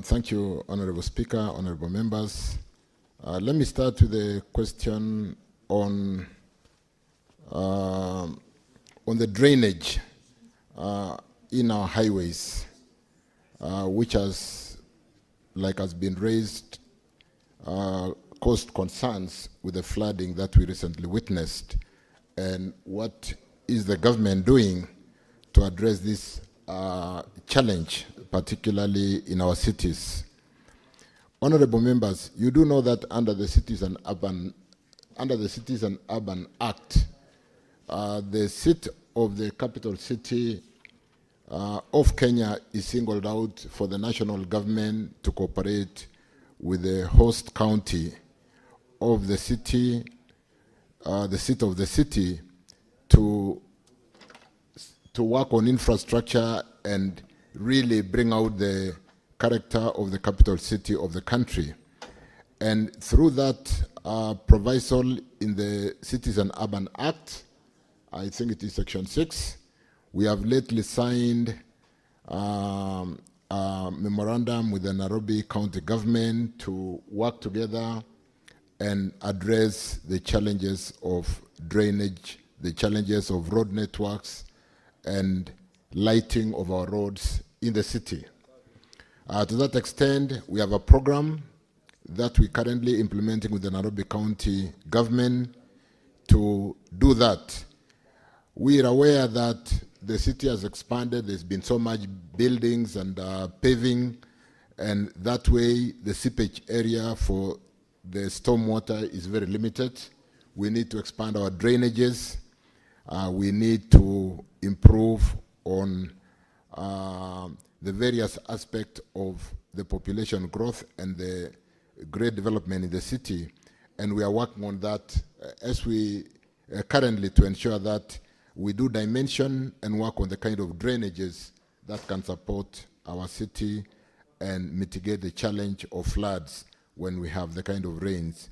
Thank you, Honorable Speaker, Honorable Members. Let me start with the question on the drainage in our highways, which has been raised, caused concerns with the flooding that we recently witnessed, and what is the government doing to address this challenge, particularly in our cities. Honorable members, you do know that under the Cities and Urban Act, the seat of the capital city of Kenya is singled out for the national government to cooperate with the host county of the city, the seat of the city, to work on infrastructure and really bring out the character of the capital city of the country. And through that proviso in the Cities and Urban Act, I think it is Section 6, we have lately signed a memorandum with the Nairobi County government to work together and address the challenges of drainage, the challenges of road networks, and lighting of our roads in the city. To that extent, we have a program that we're currently implementing with the Nairobi County government to do that. We are aware that the city has expanded, there's been so much buildings and paving, and that way the seepage area for the stormwater is very limited. We need to expand our drainages. We need to improve on the various aspects of the population growth and the great development in the city. And we are working on that as we currently to ensure that we do dimension and work on the kind of drainages that can support our city and mitigate the challenge of floods when we have the kind of rains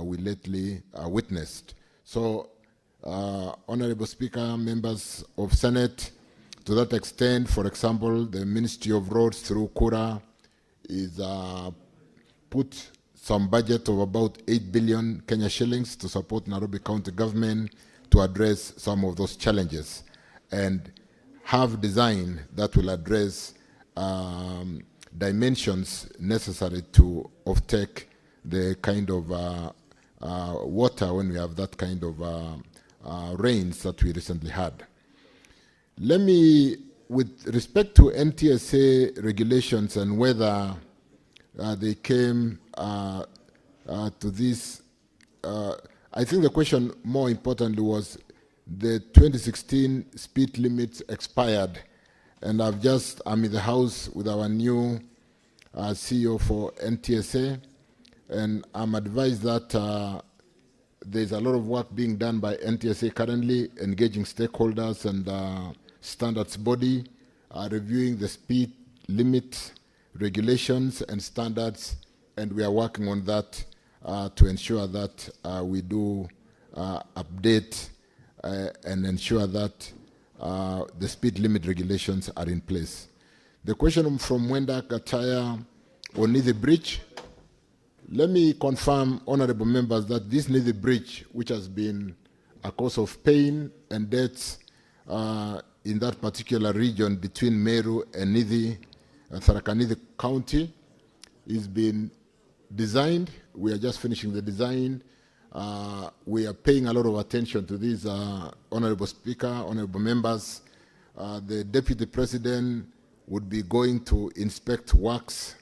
we lately witnessed. So, Honorable Speaker, members of Senate, to that extent, for example, the Ministry of Roads through Kura is put some budget of about 8 billion Kenya shillings to support Nairobi County government to address some of those challenges and have design that will address dimensions necessary to offtake the kind of water when we have that kind of rains that we recently had. Let me, with respect to NTSA regulations and whether they came to this, I think the question more importantly was the 2016 speed limits expired, and I'm in the house with our new CEO for NTSA, And I'm advised that there's a lot of work being done by NTSA currently, engaging stakeholders and standards body, reviewing the speed limit regulations and standards, and we are working on that to ensure that we do update and ensure that the speed limit regulations are in place. The question from Wenda Gataya on Nithi Bridge. Let me confirm, honorable members, that this Nithi Bridge, which has been a cause of pain and deaths in that particular region between Meru and Nithi, Tharaka Nithi County, is being designed. We are just finishing the design. We are paying a lot of attention to this, Honorable Speaker, honorable members. The Deputy President would be going to inspect works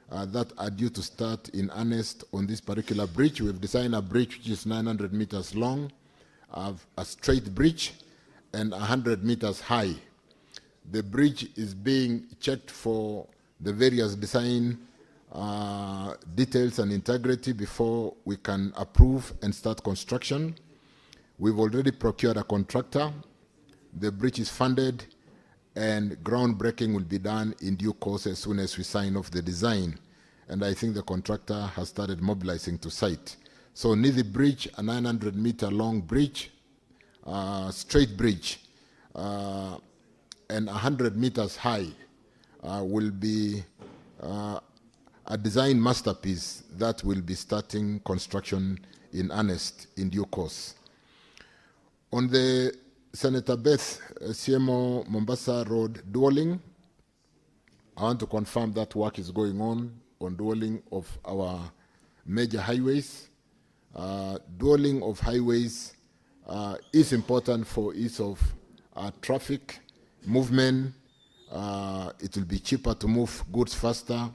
that are due to start in earnest on this particular bridge. We've designed a bridge which is 900 meters long, a straight bridge, and 100 meters high. The bridge is being checked for the various design details and integrity before we can approve and start construction. We've already procured a contractor. The bridge is funded, and groundbreaking will be done in due course as soon as we sign off the design. And I think the contractor has started mobilizing to site. So Nithi Bridge, a 900-meter long bridge, straight bridge, and 100 meters high, will be a design masterpiece that will be starting construction in earnest in due course. On the Senator Beth CMO Mombasa Road dualling, I want to confirm that work is going on dualling of our major highways. Dualling of highways is important for ease of traffic movement. It will be cheaper to move goods faster,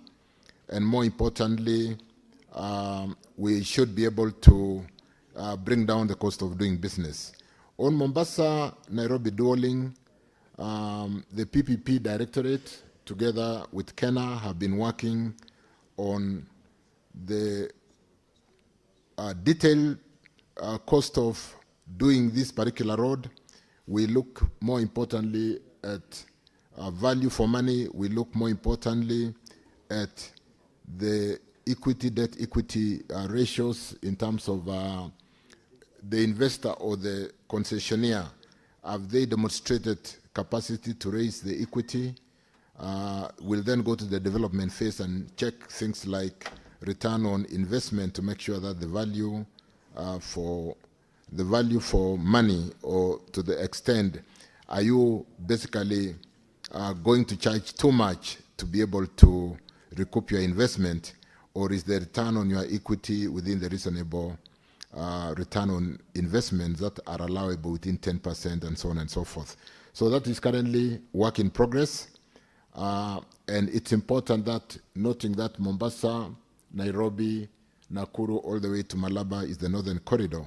and more importantly, we should be able to bring down the cost of doing business. On Mombasa-Nairobi dualling, the PPP Directorate, together with Kenya, have been working on the detailed cost of doing this particular road. We look more importantly at value for money. We look more importantly at the equity, debt equity ratios in terms of the investor or the concessionaire. Have they demonstrated capacity to raise the equity? We'll then go to the development phase and check things like return on investment to make sure that the value for money, or to the extent, are you basically going to charge too much to be able to recoup your investment, or is the return on your equity within the reasonable return on investments that are allowable within 10% and so on and so forth. So that is currently work in progress. And it's important that, noting that Mombasa, Nairobi, Nakuru, all the way to Malaba is the northern corridor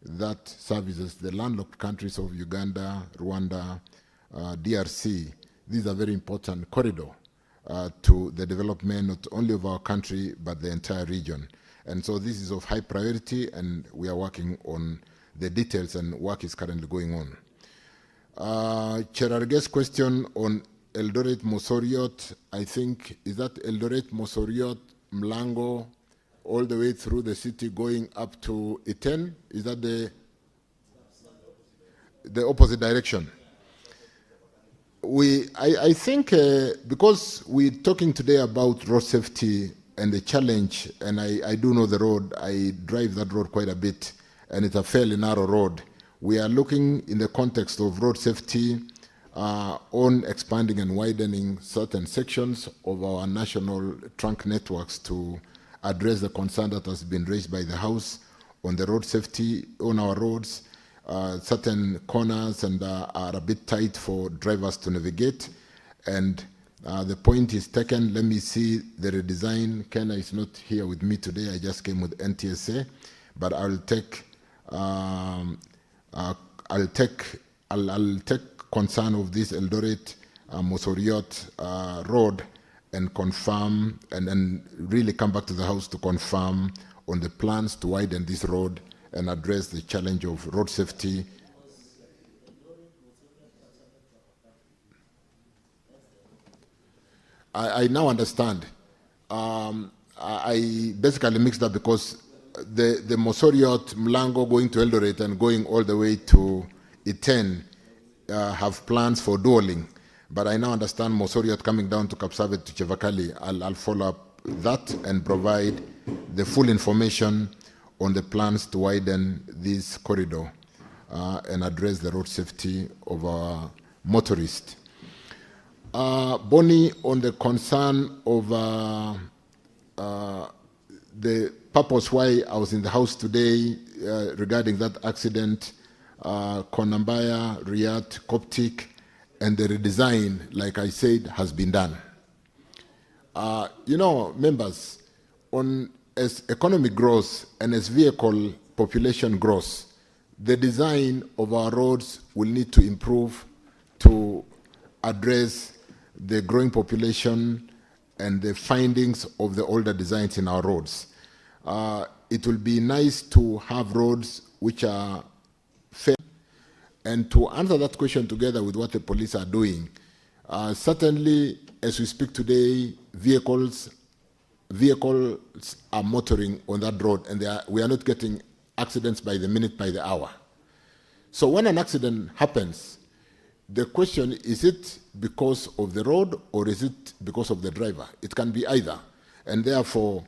that services the landlocked countries of Uganda, Rwanda, DRC. These are very important corridor to the development not only of our country, but the entire region. And so this is of high priority, and we are working on the details, and work is currently going on. Cherarge's question on Eldoret Mosoriot, I think, is that Eldoret Mosoriot, Mlango, all the way through the city going up to Iten? Is that the opposite direction? I think because we're talking today about road safety and the challenge, and I do know the road, I drive that road quite a bit, and it's a fairly narrow road. We are looking in the context of road safety on expanding and widening certain sections of our national trunk networks to address the concern that has been raised by the House on the road safety on our roads. Certain corners and are a bit tight for drivers to navigate, and the point is taken. Let me see the redesign. Kenya is not here with me today. I just came with NTSA, but I'll take concern of this Eldoret Mosoriot road and confirm, and then really come back to the House to confirm on the plans to widen this road and address the challenge of road safety. I now understand. I basically mixed up because the Mosoriot, Mlango going to Eldoret and going all the way to Iten have plans for dualing. But I now understand Mosoriot coming down to Kapsabet to Chevakali. I'll follow up that and provide the full information on the plans to widen this corridor and address the road safety of our motorists. Bonnie, on the concern of the purpose why I was in the House today regarding that accident, Konambaya, Riyadh, Coptic, and the redesign, like I said, has been done. You know, members, as economy grows and as vehicle population grows, the design of our roads will need to improve to address the growing population and the findings of the older designs in our roads. It will be nice to have roads which are fair. And to answer that question together with what the police are doing, certainly as we speak today, vehicles are motoring on that road, and we are not getting accidents by the minute, by the hour. So when an accident happens, the question, is it because of the road or is it because of the driver? It can be either. And therefore,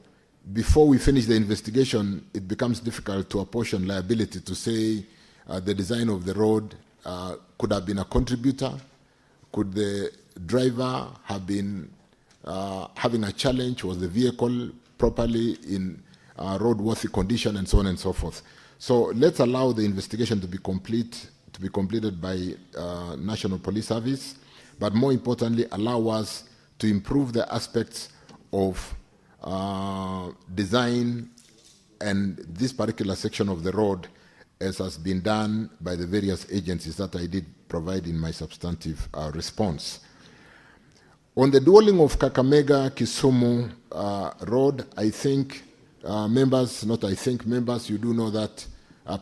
before we finish the investigation, it becomes difficult to apportion liability to say the design of the road could have been a contributor. Could the driver have been having a challenge? Was the vehicle properly in roadworthy condition, and so on and so forth? So let's allow the investigation to be completed by National Police Service, but more importantly, allow us to improve the aspects of design and this particular section of the road, as has been done by the various agencies that I did provide in my substantive response. On the dualling of Kakamega-Kisumu road, I think members, you do know that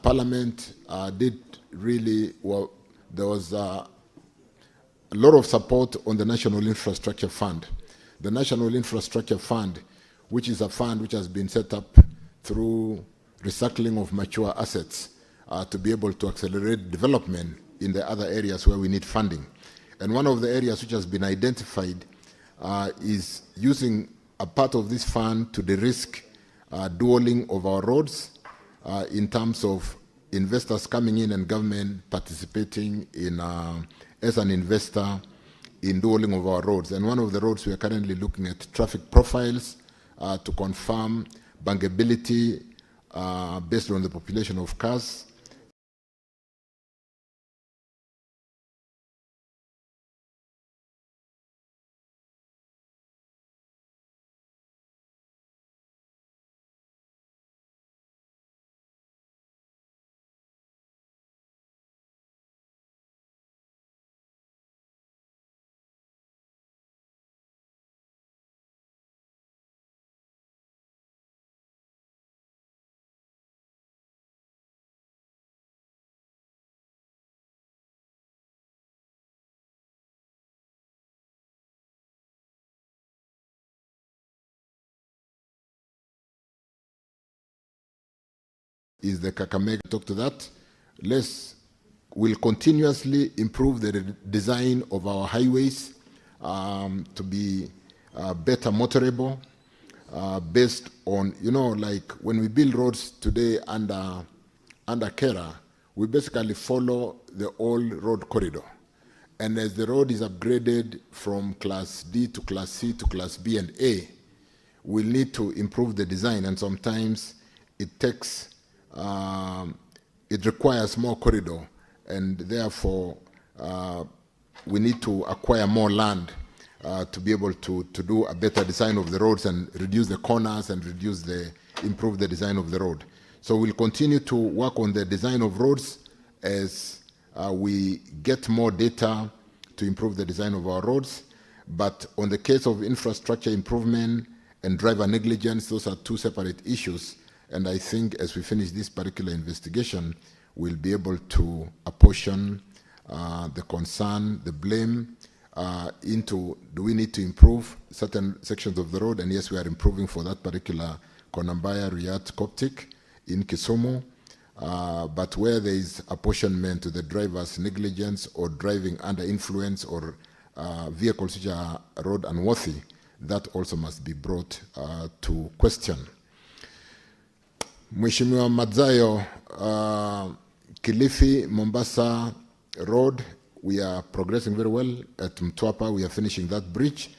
Parliament did really, well, there was a lot of support on the National Infrastructure Fund. The National Infrastructure Fund, which is a fund which has been set up through recycling of mature assets to be able to accelerate development in the other areas where we need funding. And one of the areas which has been identified is using a part of this fund to de-risk dualling of our roads in terms of investors coming in and government participating in as an investor in dualling of our roads. And one of the roads we are currently looking at traffic profiles to confirm bankability based on the population of cars. Is the Kakamega talk to that? We'll continuously improve the design of our highways to be better motorable based on, you know, like when we build roads today under KERA, we basically follow the old road corridor. And as the road is upgraded from class D to class C to class B and A, we'll need to improve the design, and sometimes it takes it requires more corridor, and therefore we need to acquire more land to be able to do a better design of the roads and reduce the corners and improve the design of the road. So we'll continue to work on the design of roads as we get more data to improve the design of our roads. But on the case of infrastructure improvement and driver negligence, those are two separate issues. And I think as we finish this particular investigation, we'll be able to apportion the concern, the blame, into do we need to improve certain sections of the road? And yes, we are improving for that particular Konambaya, Riyadh, Coptic in Kisumu. But where there is apportionment to the driver's negligence or driving under influence or vehicles which are road unworthy, that also must be brought to question. Mheshimiwa Madzayo, Kilifi, Mombasa Road, we are progressing very well. At Mtwapa, we are finishing that bridge.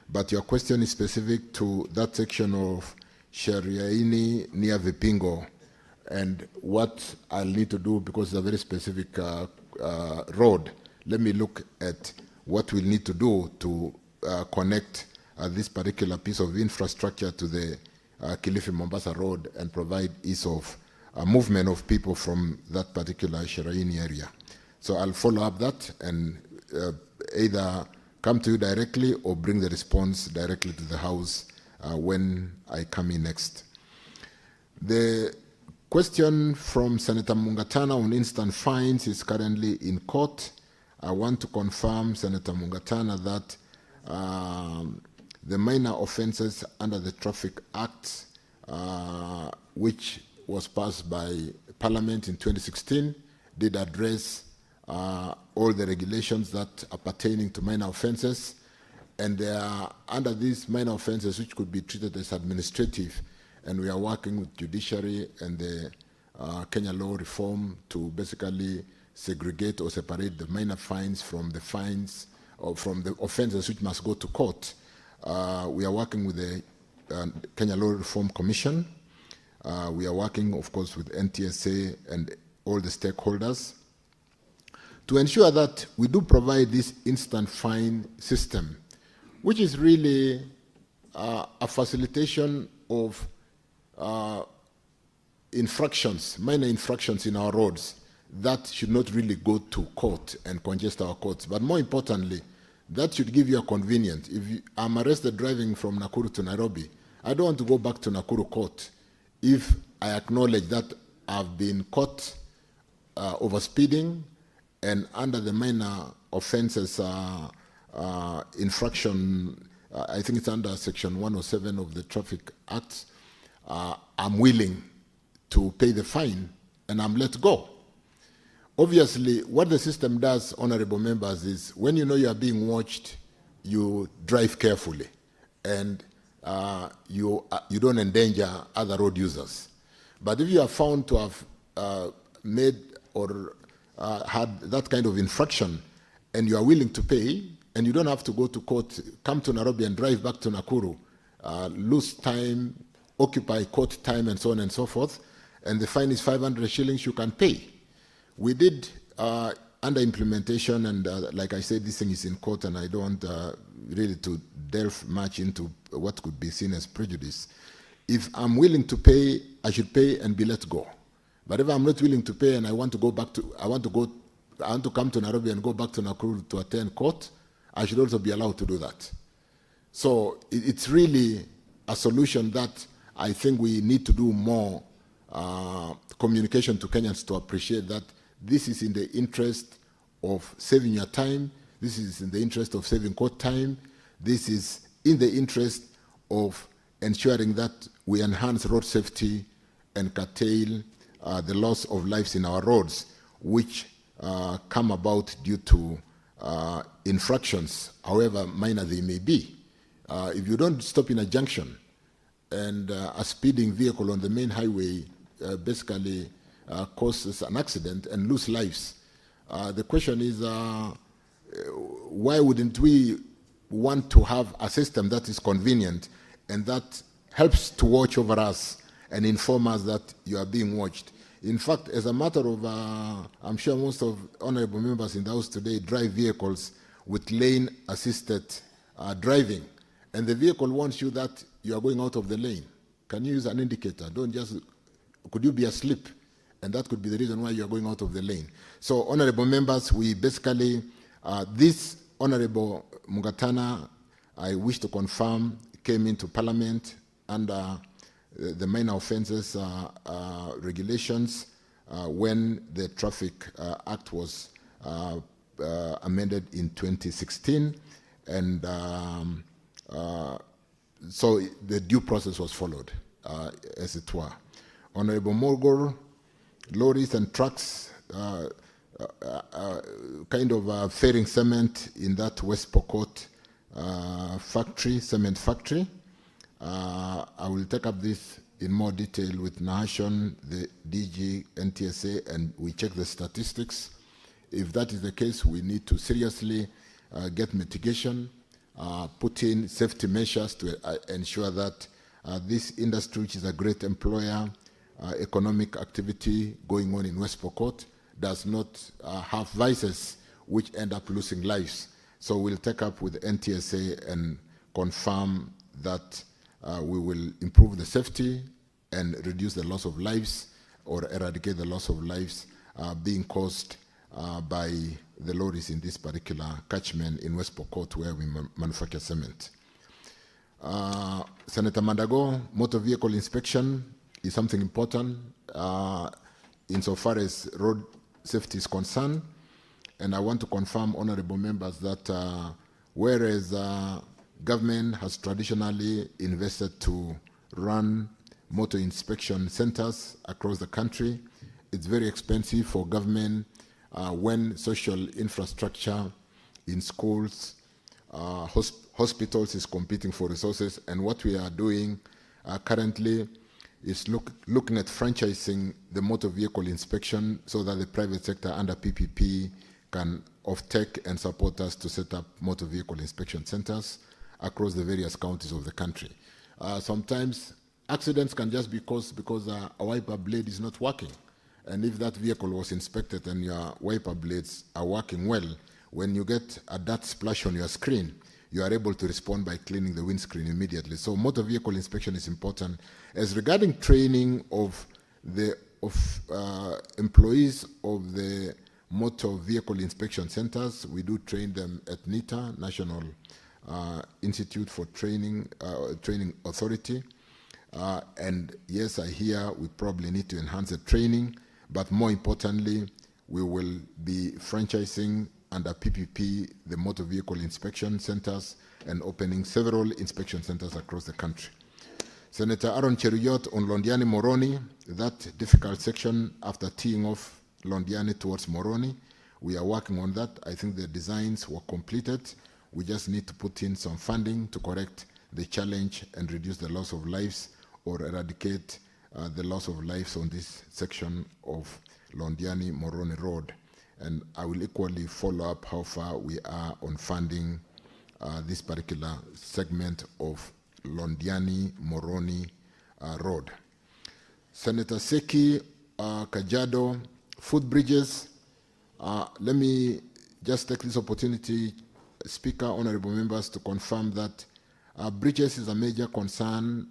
But your question is specific to that section of Sheriaini near Vipingo. And what I'll need to do, because it's a very specific road, let me look at what we'll need to do to connect this particular piece of infrastructure to the Kilifi-Mombasa road and provide ease of movement of people from that particular Sheraini area. So I'll follow up that and either come to you directly or bring the response directly to the House when I come in next. The question from Senator Mungatana on instant fines is currently in court. I want to confirm, Senator Mungatana, that the minor offenses under the Traffic Act, which was passed by Parliament in 2016, did address all the regulations that are pertaining to minor offenses. And they are under these minor offenses, which could be treated as administrative. And we are working with judiciary and the Kenya law reform to basically segregate or separate the minor fines from the fines or from the offenses which must go to court. We are working with the Kenya Law Reform Commission. We are working, of course, with NTSA and all the stakeholders to ensure that we do provide this instant fine system, which is really a facilitation of infractions, minor infractions in our roads that should not really go to court and congest our courts. But more importantly, that should give you a convenience. If I'm arrested driving from Nakuru to Nairobi, I don't want to go back to Nakuru court if I acknowledge that I've been caught overspeeding and under the minor offenses infraction, I think it's under Section 107 of the Traffic Act, I'm willing to pay the fine and I'm let go. Obviously, what the system does, honorable members, is when you know you are being watched, you drive carefully and you don't endanger other road users. But if you are found to have made or had that kind of infraction and you are willing to pay and you don't have to go to court, come to Nairobi and drive back to Nakuru, lose time, occupy court time and so on and so forth, and the fine is 500 shillings, you can pay. We did under implementation, and like I said, this thing is in court, and I don't want really to delve much into what could be seen as prejudice. If I'm willing to pay, I should pay and be let go. But if I'm not willing to pay and I want to go back to, I want to come to Nairobi and go back to Nakuru to attend court, I should also be allowed to do that. So it's really a solution that I think we need to do more communication to Kenyans to appreciate that this is in the interest of saving your time, this is in the interest of saving court time, this is in the interest of ensuring that we enhance road safety and curtail the loss of lives in our roads, which come about due to infractions, however minor they may be. If you don't stop in a junction and a speeding vehicle on the main highway basically causes an accident and lose lives, the question is why wouldn't we want to have a system that is convenient and that helps to watch over us and inform us that you are being watched? In fact, as a matter of, I'm sure most of honorable members in the House today drive vehicles with lane-assisted driving, and the vehicle warns you that you are going out of the lane. Can you use an indicator? Don't just, could you be asleep? And that could be the reason why you are going out of the lane. So, honorable members, we basically, this honorable Mungatana I wish to confirm came into Parliament under the minor offences regulations when the Traffic Act was amended in 2016, and so the due process was followed, as it were. Honorable Morgor, lorries and trucks kind of ferrying cement in that West Pokot factory, cement factory. I will take up this in more detail with Nahashon, the DG, NTSA, and we check the statistics. If that is the case, we need to seriously get mitigation, put in safety measures to ensure that this industry, which is a great employer, economic activity going on in West Pokot, does not have vices which end up losing lives. So we'll take up with NTSA and confirm that we will improve the safety and reduce the loss of lives or eradicate the loss of lives being caused by the lorries in this particular catchment in West Pokot where we manufacture cement. Senator Mandago, motor vehicle inspection is something important insofar as road safety is concerned. And I want to confirm, honorable members, that whereas government has traditionally invested to run motor inspection centers across the country, it's very expensive for government when social infrastructure in schools, hospitals is competing for resources. And what we are doing currently is looking at franchising the motor vehicle inspection so that the private sector under PPP can off-take and support us to set up motor vehicle inspection centers across the various counties of the country. Sometimes accidents can just be caused because a wiper blade is not working. And if that vehicle was inspected and your wiper blades are working well, when you get a dirt splash on your screen, you are able to respond by cleaning the windscreen immediately. So motor vehicle inspection is important. As regarding training of the employees of the motor vehicle inspection centers, we do train them at NITA, National Institute for Training Authority. And yes, I hear we probably need to enhance the training, but more importantly, we will be franchising under PPP the motor vehicle inspection centers and opening several inspection centers across the country. Senator Aaron Cheruiyot on Londiani Moroni, that difficult section after teeing off Londiani towards Moroni, we are working on that. I think the designs were completed. We just need to put in some funding to correct the challenge and reduce the loss of lives or eradicate the loss of lives on this section of Londiani Moroni Road. And I will equally follow up how far we are on funding this particular segment of Londiani Moroni Road. Senator Seki Kajado, footbridges. Let me just take this opportunity, Speaker, honorable members, to confirm that bridges is a major concern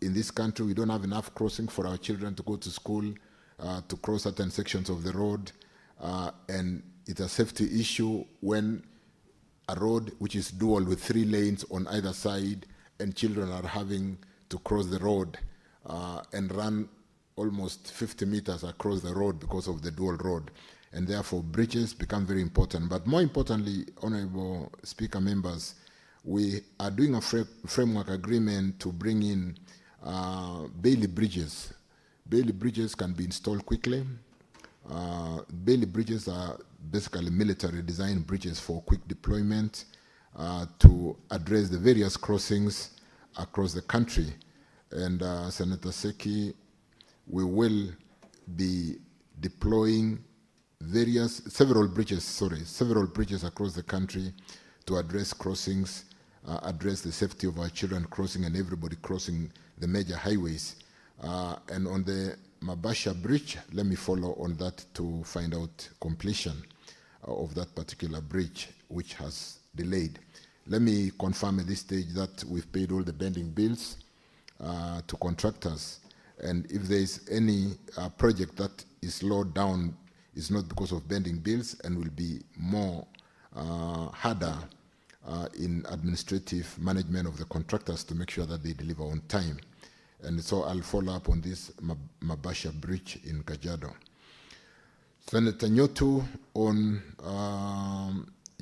in this country. We don't have enough crossing for our children to go to school, to cross certain sections of the road. And it's a safety issue when a road which is dual with 3 lanes on either side and children are having to cross the road and run almost 50 meters across the road because of the dual road. And therefore, bridges become very important. But more importantly, honorable Speaker, members, we are doing a framework agreement to bring in Bailey bridges. Bailey bridges can be installed quickly. Bailey bridges are basically military design bridges for quick deployment to address the various crossings across the country. And Senator Seki, we will be deploying several bridges across the country to address crossings, address the safety of our children crossing and everybody crossing the major highways. And on the Mabasha Bridge, let me follow on that to find out completion of that particular bridge, which has delayed. Let me confirm at this stage that we've paid all the pending bills to contractors. And if there is any project that is slowed down, it's not because of pending bills and will be more harder in administrative management of the contractors to make sure that they deliver on time. And so I'll follow up on this Mabasha Bridge in Kajiado. Senator Nyotu on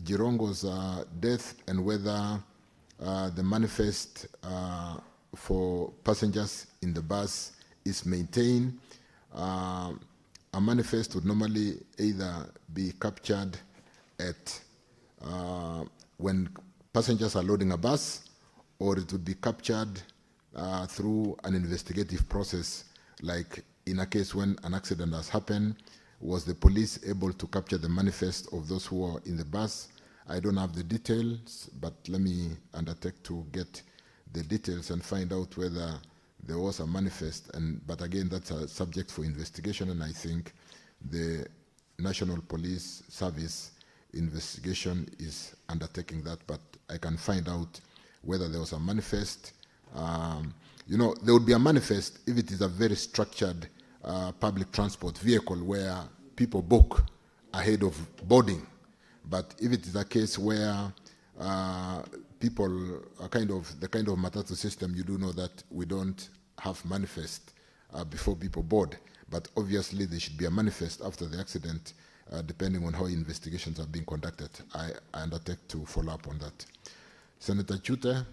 Jirongo's death and whether the manifest for passengers in the bus is maintained. A manifest would normally either be captured at when passengers are loading a bus, or it would be captured through an investigative process, like in a case when an accident has happened. Was the police able to capture the manifest of those who were in the bus? I don't have the details, but let me undertake to get the details and find out whether there was a manifest. But again, that's a subject for investigation, and I think the National Police Service investigation is undertaking that, but I can find out whether there was a manifest. You know, there would be a manifest if it is a very structured public transport vehicle where people book ahead of boarding. But if it is a case where people are the kind of matatu system, you do know that we don't have manifest before people board. But obviously there should be a manifest after the accident, depending on how investigations are being conducted. I undertake to follow up on that. Senator Chute,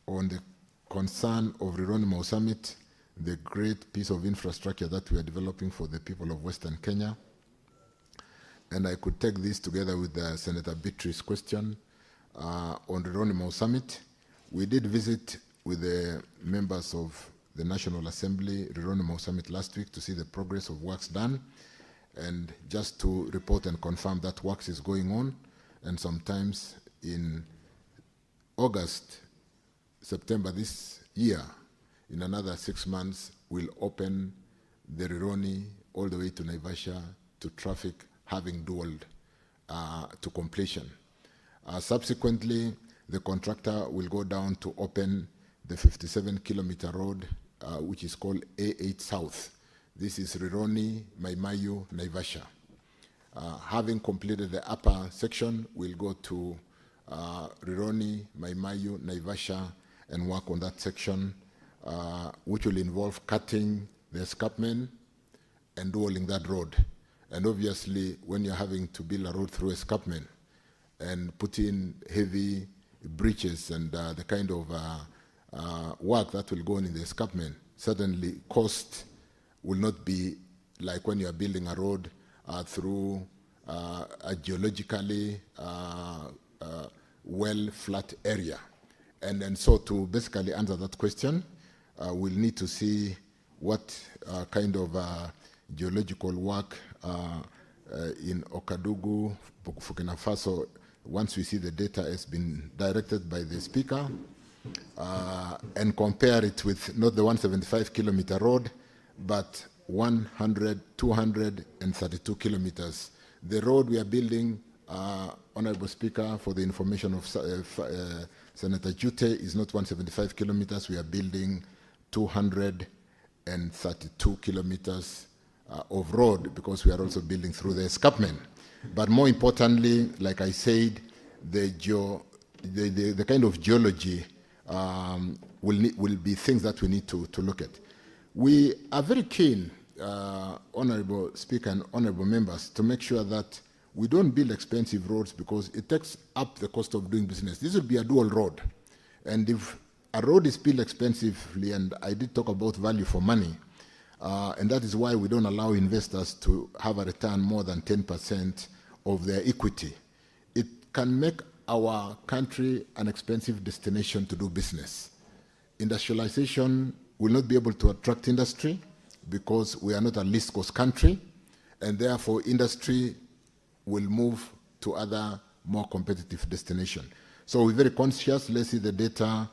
on the concern of Rironi Mau Summit, the great piece of infrastructure that we are developing for the people of Western Kenya. And I could take this together with Senator Beatrice's question on Rironi Mau Summit. We did visit with the members of the National Assembly Rironi Mau Summit last week to see the progress of works done, and just to report and confirm that works is going on, and sometimes in August, September this year, in another 6 months, we'll open the Rironi all the way to Naivasha to traffic, having dualed to completion. Subsequently, the contractor will go down to open the 57-kilometer road, which is called A8 South. This is Rironi, Maimayu, Naivasha. Having completed the upper section, we'll go to Rironi, Maimayu, Naivasha, and work on that section, which will involve cutting the escarpment and dualing that road. And obviously, when you're having to build a road through escarpment and put in heavy breaches and the kind of work that will go on in the escarpment, certainly cost will not be like when you are building a road through a geologically well flat area. And so to basically answer that question, we'll need to see what kind of geological work in Okadugu, Burkina Faso, once we see the data has been directed by the speaker, and compare it with not the 175-kilometer road, but 232 kilometers. The road we are building, Honorable Speaker, for the information of Senator Jute, is not 175 kilometers. We are building 232 kilometers of road, because we are also building through the escarpment. But more importantly, like I said, the kind of geology will be things that we need to look at. We are very keen, Honorable Speaker and Honorable Members, to make sure that we don't build expensive roads because it takes up the cost of doing business. This will be a dual road. And if a road is built expensively, and I did talk about value for money, and that is why we don't allow investors to have a return more than 10% of their equity. It can make our country an expensive destination to do business. Industrialization will not be able to attract industry because we are not a least cost country, and therefore industry will move to other more competitive destinations. So we're very conscious. Let's see the data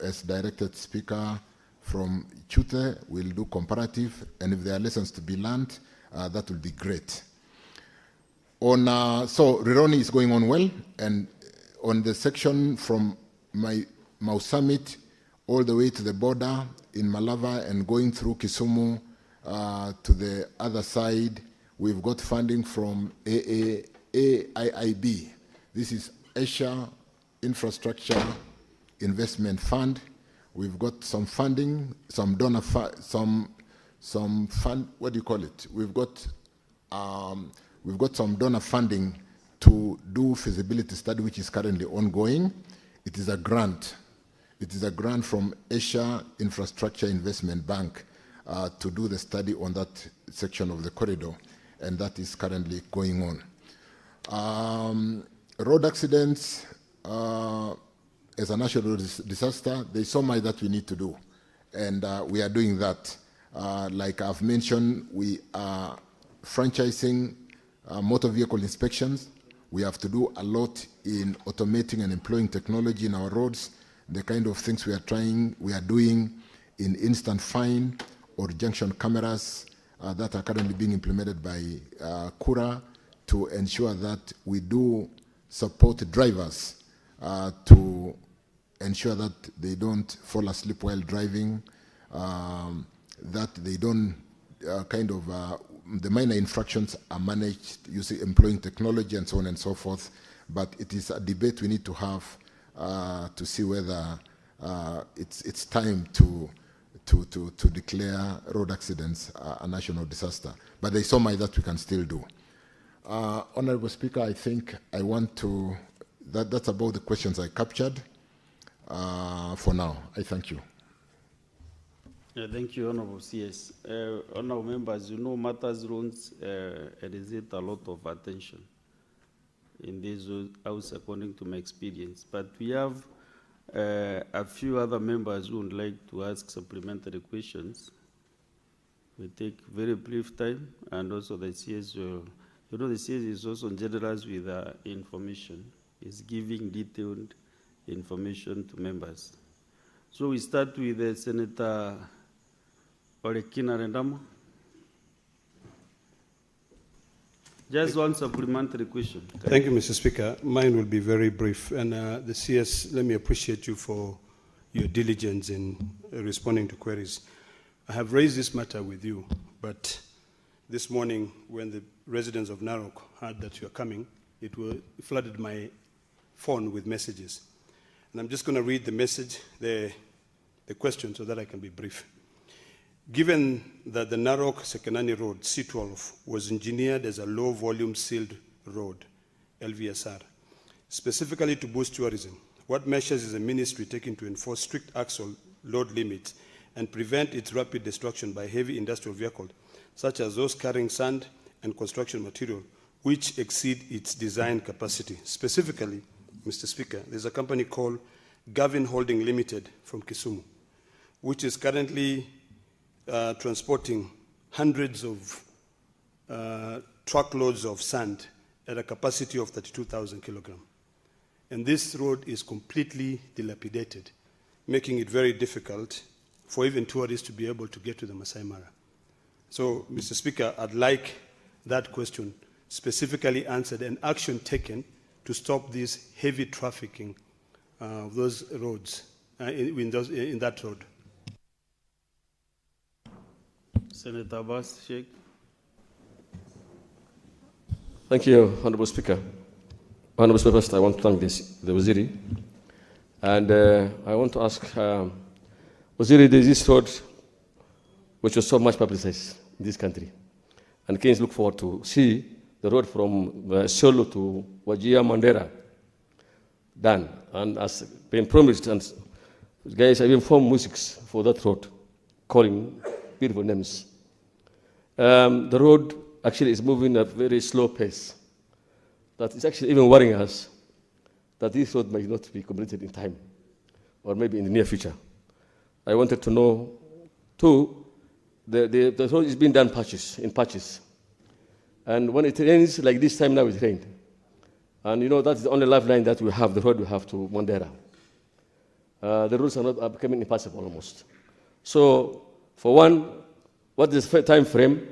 as directed speaker from Chute. We'll do comparative, and if there are lessons to be learned, that will be great. So Rironi is going on well, and on the section from Mau Summit all the way to the border in Malava and going through Kisumu to the other side, we've got funding from AIIB. This is Asia Infrastructure Investment Fund. We've got some funding, some donor, some fund. What do you call it? We've got some donor funding to do feasibility study, which is currently ongoing. It is a grant. It is a grant from Asia Infrastructure Investment Bank to do the study on that section of the corridor, and that is currently going on. Road accidents, as a national disaster, there's so much that we need to do, and we are doing that. Like I've mentioned, we are franchising motor vehicle inspections. We have to do a lot in automating and employing technology in our roads. The kind of things we are doing in instant fine or junction cameras that are currently being implemented by Kura to ensure that we do support drivers to ensure that they don't fall asleep while driving, that they don't the minor infractions are managed using employing technology and so on and so forth. But it is a debate we need to have to see whether it's time to declare road accidents a national disaster. But there's so much that we can still do. Honorable Speaker, I think I want to, that's about the questions I captured for now. I thank you. Yeah, thank you, Honorable CS. Honorable members, you know matters roads elicit a lot of attention in this house according to my experience. But we have a few other members who would like to ask supplementary questions. We take very brief time, and also the CS will, you know, the CS is also generous with information. It's giving detailed information to members. So we start with Senator Orekina Rendama. Just one supplementary question. Thank you, Mr. Speaker. Mine will be very brief. And the CS, let me appreciate you for your diligence in responding to queries. I have raised this matter with you, but this morning when the residents of Narok heard that you are coming, it flooded my phone with messages. And I'm just going to read the message, the question, so that I can be brief. Given that the Narok Sekenani Road, C12, was engineered as a low-volume sealed road, LVSR, specifically to boost tourism, what measures is the ministry taking to enforce strict axle load limits and prevent its rapid destruction by heavy industrial vehicles, such as those carrying sand and construction material, which exceed its design capacity? Specifically, Mr. Speaker, there's a company called Gavin Holding Limited from Kisumu, which is currently transporting hundreds of truckloads of sand at a capacity of 32,000 kilograms. And this road is completely dilapidated, making it very difficult for even tourists to be able to get to the Masai Mara. So, Mr. Speaker, I'd like that question specifically answered and action taken to stop this heavy trafficking of those roads, in that road. Senator Abbas Sheikh. Thank you, Honorable Speaker. Honorable Speaker, first I want to thank the Waziri. And I want to ask, Waziri, there's this road which was so much publicized in this country. And Kenyans look forward to see the road from Solo to Wajir Mandera done. And as been promised, and guys have even formed music for that road, calling beautiful names. The road actually is moving at a very slow pace. That is actually even worrying us that this road might not be completed in time, or maybe in the near future. I wanted to know, too, the road is being done in patches. And when it rains, like this time now it rained. And you know, that's the only lifeline that we have, the road we have to Mandera. The roads are becoming impassable almost. So, for one, what is the time frame,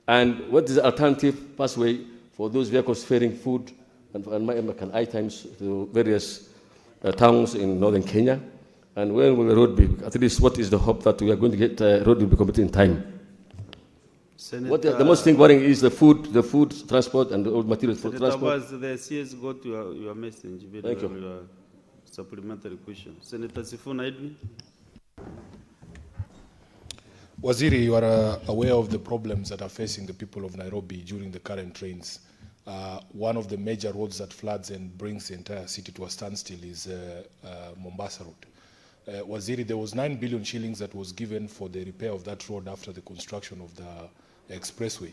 and what is the alternative pathway for those vehicles ferrying food and items to various towns in northern Kenya? And when will the road be? At least, what is the hope that we are going to get road will be completed in time? The most thing worrying is the food transport, and the old materials for transport. The CS got your message. Thank you. supplementary question. Senator Sifuna Edwin. Waziri, you are aware of the problems that are facing the people of Nairobi during the current rains. One of the major roads that floods and brings the entire city to a standstill is Mombasa Road. Waziri, there was 9 billion shillings that was given for the repair of that road after the construction of the expressway.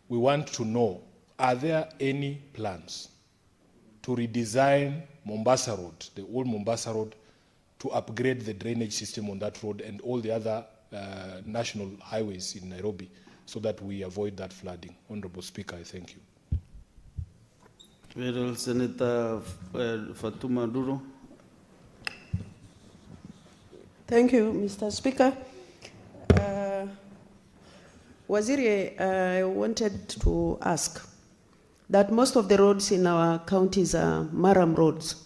We want to know, are there any plans to redesign Mombasa Road, the old Mombasa Road, to upgrade the drainage system on that road and all the other national highways in Nairobi so that we avoid that flooding? Honorable Speaker, I thank you. Very well, Senator Fatuma Duro. Thank you, Mr. Speaker. Waziri, I wanted to ask that most of the roads in our counties are Maram roads.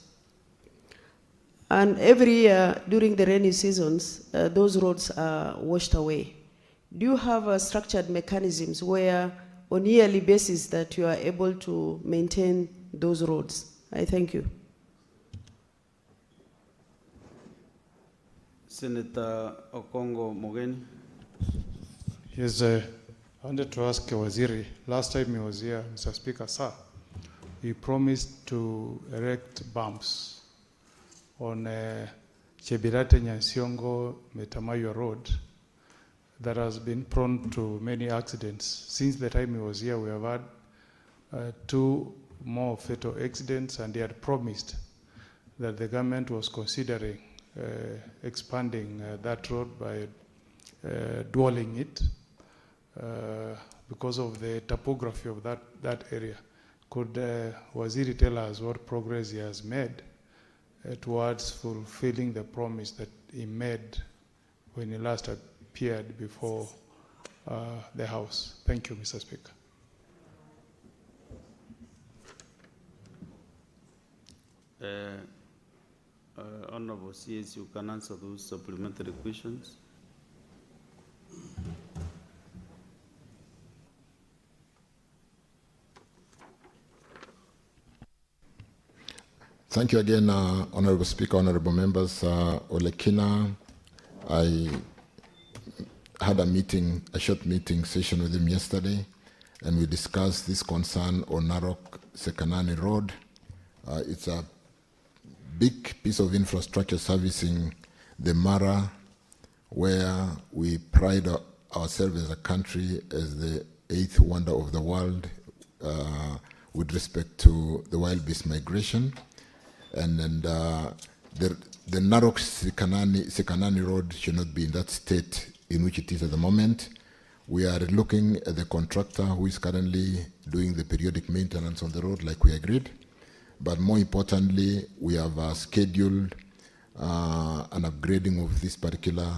And every year during the rainy seasons, those roads are washed away. Do you have structured mechanisms where on yearly basis that you are able to maintain those roads? I thank you. Senator Okongo Mogeni. Yes, I wanted to ask Waziri, last time he was here, Mr. Speaker, sir, he promised to erect bumps on Chebirate Nyansiongo Metamayo Road that has been prone to many accidents. Since the time he was here, we have had 2 more fatal accidents, and he had promised that the government was considering expanding that road by dwelling it because of the topography of that area. Could Waziri tell us what progress he has made towards fulfilling the promise that he made when he last appeared before the House? Thank you, Mr. Speaker. Honorable CS, you can answer those supplementary questions. Thank you again, Honorable Speaker, Honorable Members. Olekina, I had a short meeting session with him yesterday, and we discussed this concern on Narok-Sekanani Road. It's a big piece of infrastructure servicing the Mara, where we pride ourselves as a country as the 8th wonder of the world with respect to the wild beast migration. And the Narok-Sekanani Road should not be in that state in which it is at the moment. We are looking at the contractor who is currently doing the periodic maintenance on the road like we agreed. But more importantly, we have scheduled an upgrading of this particular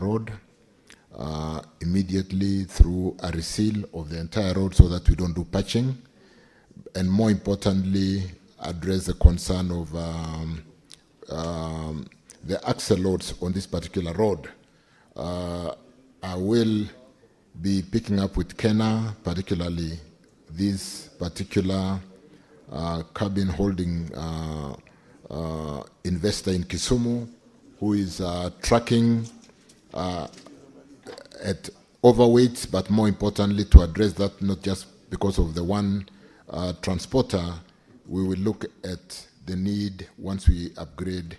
road immediately through a reseal of the entire road so that we don't do patching. And more importantly, address the concern of the axle loads on this particular road. I will be picking up with Kena, particularly this particular cabin holding investor in Kisumu, who is tracking at overweight, but more importantly to address that not just because of the one transporter. We will look at the need, once we upgrade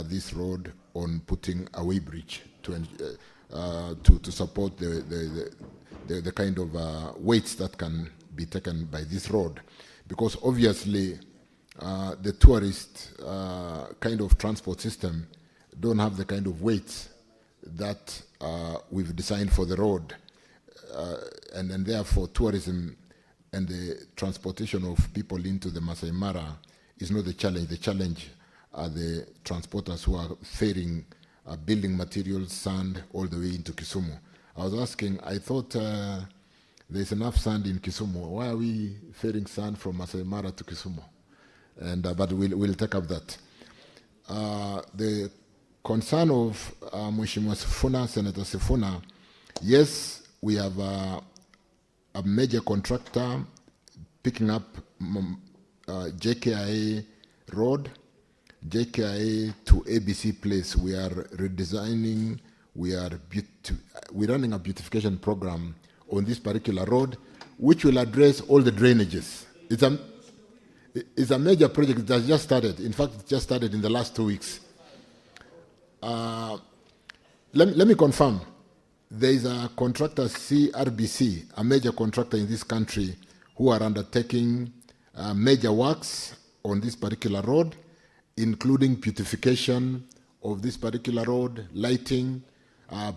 this road, on putting a weighbridge to support the kind of weights that can be taken by this road. Because obviously the tourist kind of transport system don't have the kind of weights that we've designed for the road. And therefore tourism and the transportation of people into the Masai Mara is not the challenge. The challenge are the transporters who are ferrying building materials, sand, all the way into Kisumu. I was asking, I thought there's enough sand in Kisumu. Why are we ferrying sand from Masai Mara to Kisumu? And but we'll take up that. The concern of Mheshimiwa Sifuna, Senator Sifuna, yes, we have a major contractor picking up JKIA Road. JKIA to ABC Place, we are redesigning, we're running a beautification program on this particular road, which will address all the drainages. It's a major project that has just started. In fact, it just started in the last 2 weeks. Let me confirm. There is a contractor, CRBC, a major contractor in this country, who are undertaking major works on this particular road, including beautification of this particular road, lighting,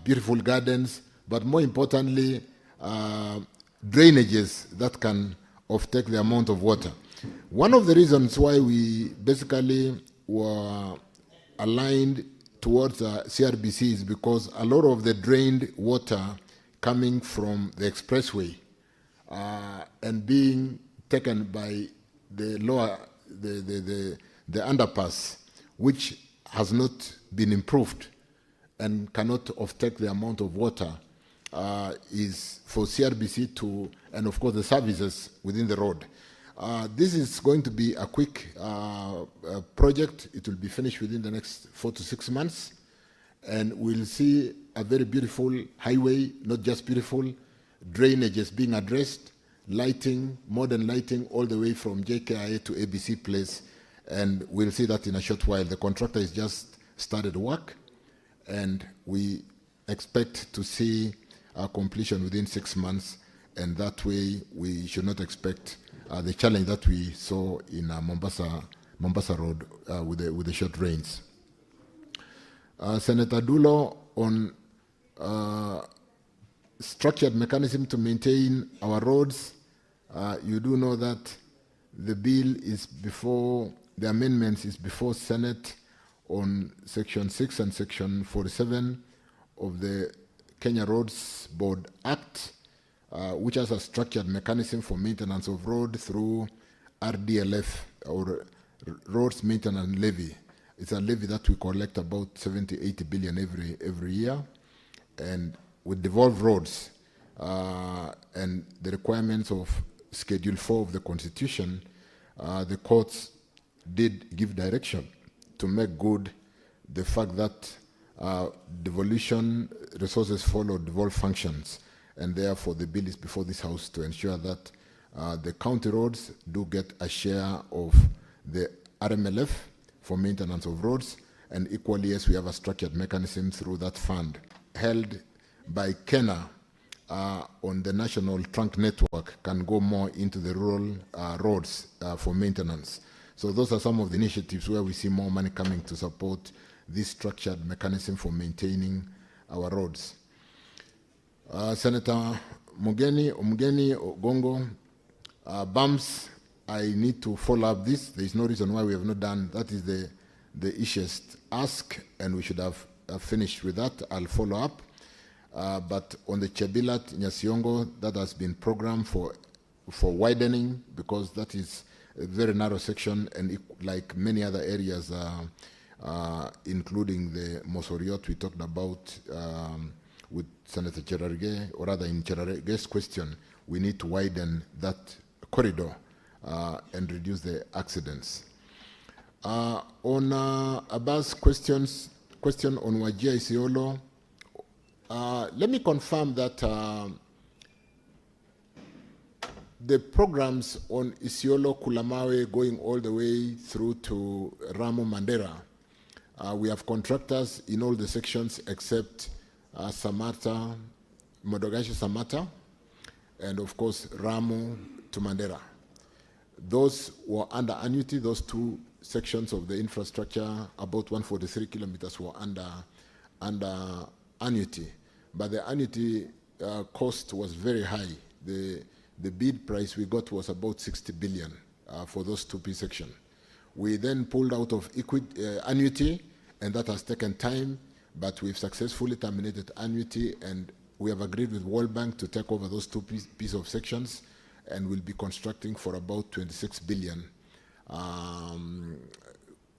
beautiful gardens, but more importantly, drainages that can offtake the amount of water. One of the reasons why we basically were aligned towards CRBC is because a lot of the drained water coming from the expressway and being taken by the underpass, which has not been improved and cannot offtake the amount of water, is for CRBC to, and of course the services within the road. This is going to be a quick project. It will be finished within the next 4 to 6 months, and we'll see a very beautiful highway, not just beautiful, drainages being addressed, lighting, modern lighting, all the way from JKIA to ABC Place, and we'll see that in a short while. The contractor has just started work, and we expect to see a completion within 6 months, and that way we should not expect the challenge that we saw in Mombasa Road with the short rains. Senator Dulo, on structured mechanism to maintain our roads, you do know that the bill is before, the amendments is before Senate on Section 6 and Section 47 of the Kenya Roads Board Act, which has a structured mechanism for maintenance of road through RDLF, or Roads Maintenance Levy. It's a levy that we collect about 70-80 billion every year, and with devolved roads and the requirements of Schedule 4 of the Constitution, the courts did give direction to make good the fact that devolution resources follow devolved functions, and therefore the bill is before this House to ensure that the county roads do get a share of the RMLF for maintenance of roads, and equally, yes, we have a structured mechanism through that fund held by Kenya on the national trunk network can go more into the rural roads for maintenance. So those are some of the initiatives where we see more money coming to support this structured mechanism for maintaining our roads. Senator Mugeni Ogongo, bumps, I need to follow up this. There is no reason why we have not done. That is the easiest ask, and we should have finished with that. I'll follow up. But on the Chebilat, Nyasiongo, that has been programmed for widening, because that is a very narrow section, and like many other areas, including the Mosoriot we talked about with Senator Cherargei, or rather in Cherargei's question, we need to widen that corridor and reduce the accidents. On Abbas' question on Wajir Isiolo, let me confirm that the programs on Isiolo, Kulamawe, going all the way through to Ramu Mandera, we have contractors in all the sections except Samata, Modogashe Samata, and of course Ramu to Mandera. Those were under annuity. Those two sections of the infrastructure, about 143 kilometers, were under annuity. But the annuity cost was very high. The bid price we got was about 60 billion for those two P sections. We then pulled out of annuity, and that has taken time, but we've successfully terminated annuity, and we have agreed with World Bank to take over those two pieces of sections, and we'll be constructing for about 26 billion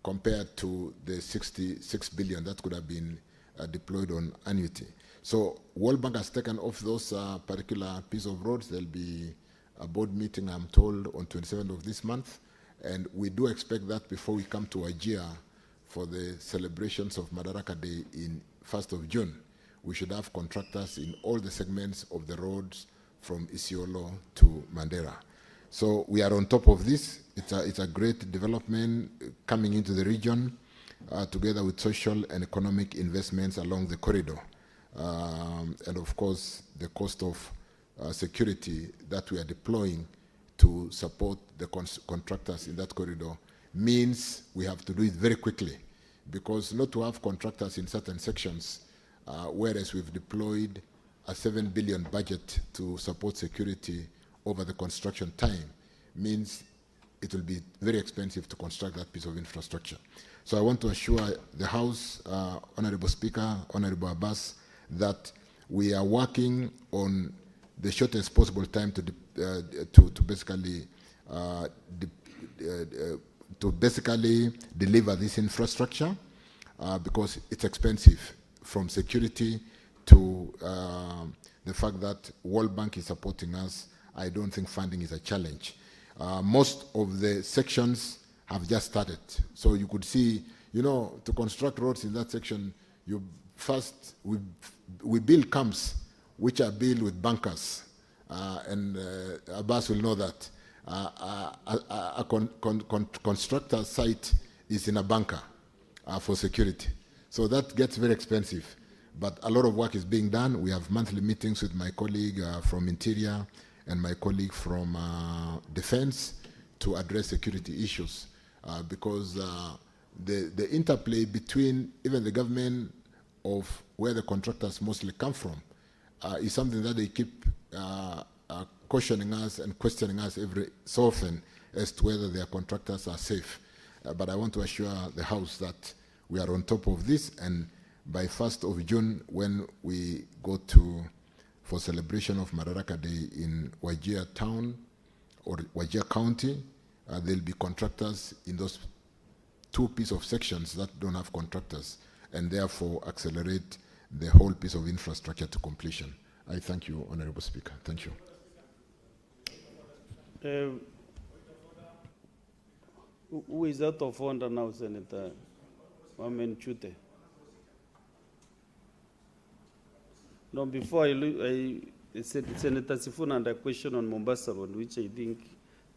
compared to the 66 billion that could have been deployed on annuity. So World Bank has taken off those particular piece of roads. There'll be a board meeting, I'm told, on 27th of this month, and we do expect that before we come to Wajir, for the celebrations of Madaraka Day in 1st of June, we should have contractors in all the segments of the roads from Isiolo to Mandera. So we are on top of this. It's a great development coming into the region, together with social and economic investments along the corridor. And of course, the cost of security that we are deploying to support the contractors in that corridor means we have to do it very quickly, because not to have contractors in certain sections, whereas we've deployed a 7 billion budget to support security over the construction time, means it will be very expensive to construct that piece of infrastructure. So I want to assure the House, Honorable Speaker, Honorable Abbas, that we are working on the shortest possible time to basically deliver this infrastructure, because it's expensive, from security to the fact that World Bank is supporting us. I don't think funding is a challenge. Most of the sections have just started. So you could see, to construct roads in that section, we build camps, which are built with bunkers. And Abbas will know that a constructor site is in a bunker for security. So that gets very expensive. But a lot of work is being done. We have monthly meetings with my colleague from Interior and my colleague from Defense to address security issues, because the interplay between even the government of where the contractors mostly come from is something that they keep cautioning us and questioning us every so often as to whether their contractors are safe. But I want to assure the House that we are on top of this, and by 1st of June, when we go for celebration of Madaraka Day in Wajir Town or Wajir County, there'll be contractors in those two pieces of sections that don't have contractors, and therefore accelerate the whole piece of infrastructure to completion. I thank you, Honorable Speaker. Thank you. Who is out of order now, Senator Wamen Chute? No, before I said Senator Sifuna and a question on Mombasa Road, which I think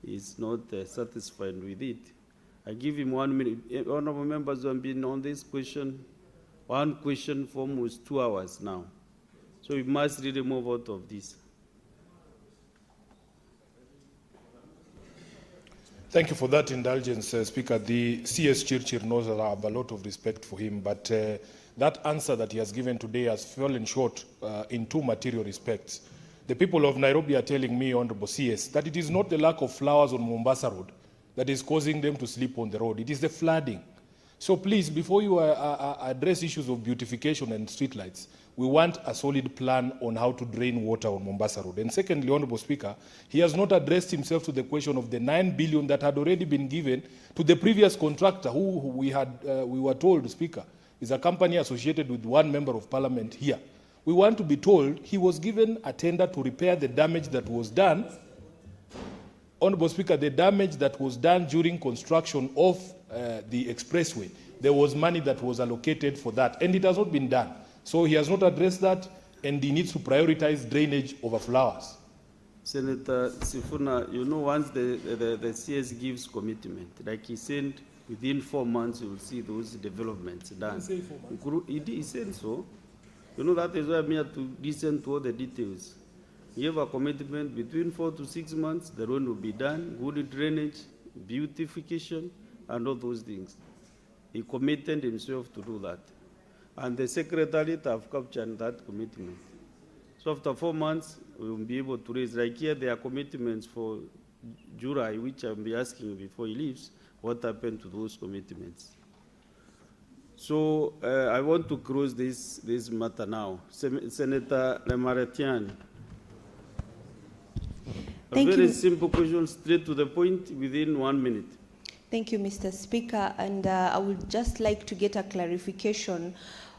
is not satisfied with it. I give him 1 minute. Honorable members who have been on this question, one question for almost 2 hours now. So we must really move out of this. Thank you for that indulgence, Speaker. The CS Chirchir knows that I have a lot of respect for him, but that answer that he has given today has fallen short in two material respects. The people of Nairobi are telling me, Honorable CS, that it is not the lack of flowers on Mombasa Road that is causing them to sleep on the road. It is the flooding. So please, before you address issues of beautification and streetlights, we want a solid plan on how to drain water on Mombasa Road. And secondly, Honorable Speaker, he has not addressed himself to the question of the 9 billion that had already been given to the previous contractor, who we were told, Speaker, is a company associated with one member of parliament here. We want to be told he was given a tender to repair the damage that was done. Honorable Speaker, the damage that was done during construction of the expressway, there was money that was allocated for that, and it has not been done. So he has not addressed that, and he needs to prioritize drainage over flowers. Senator Sifuna, once the CS gives commitment, like he said, within 4 months you will see those developments done. He said so. That is why I'm here to listen to all the details. You have a commitment between 4 to 6 months, the road will be done, good drainage, beautification, and all those things. He committed himself to do that. And the Secretariat have captured that commitment. So after 4 months, we will be able to raise, like here, there are commitments for July, which I'll be asking before he leaves, what happened to those commitments. So I want to close this matter now. Senator Lemaretian. A very simple question, straight to the point, within 1 minute. Thank you, Mr. Speaker. And I would just like to get a clarification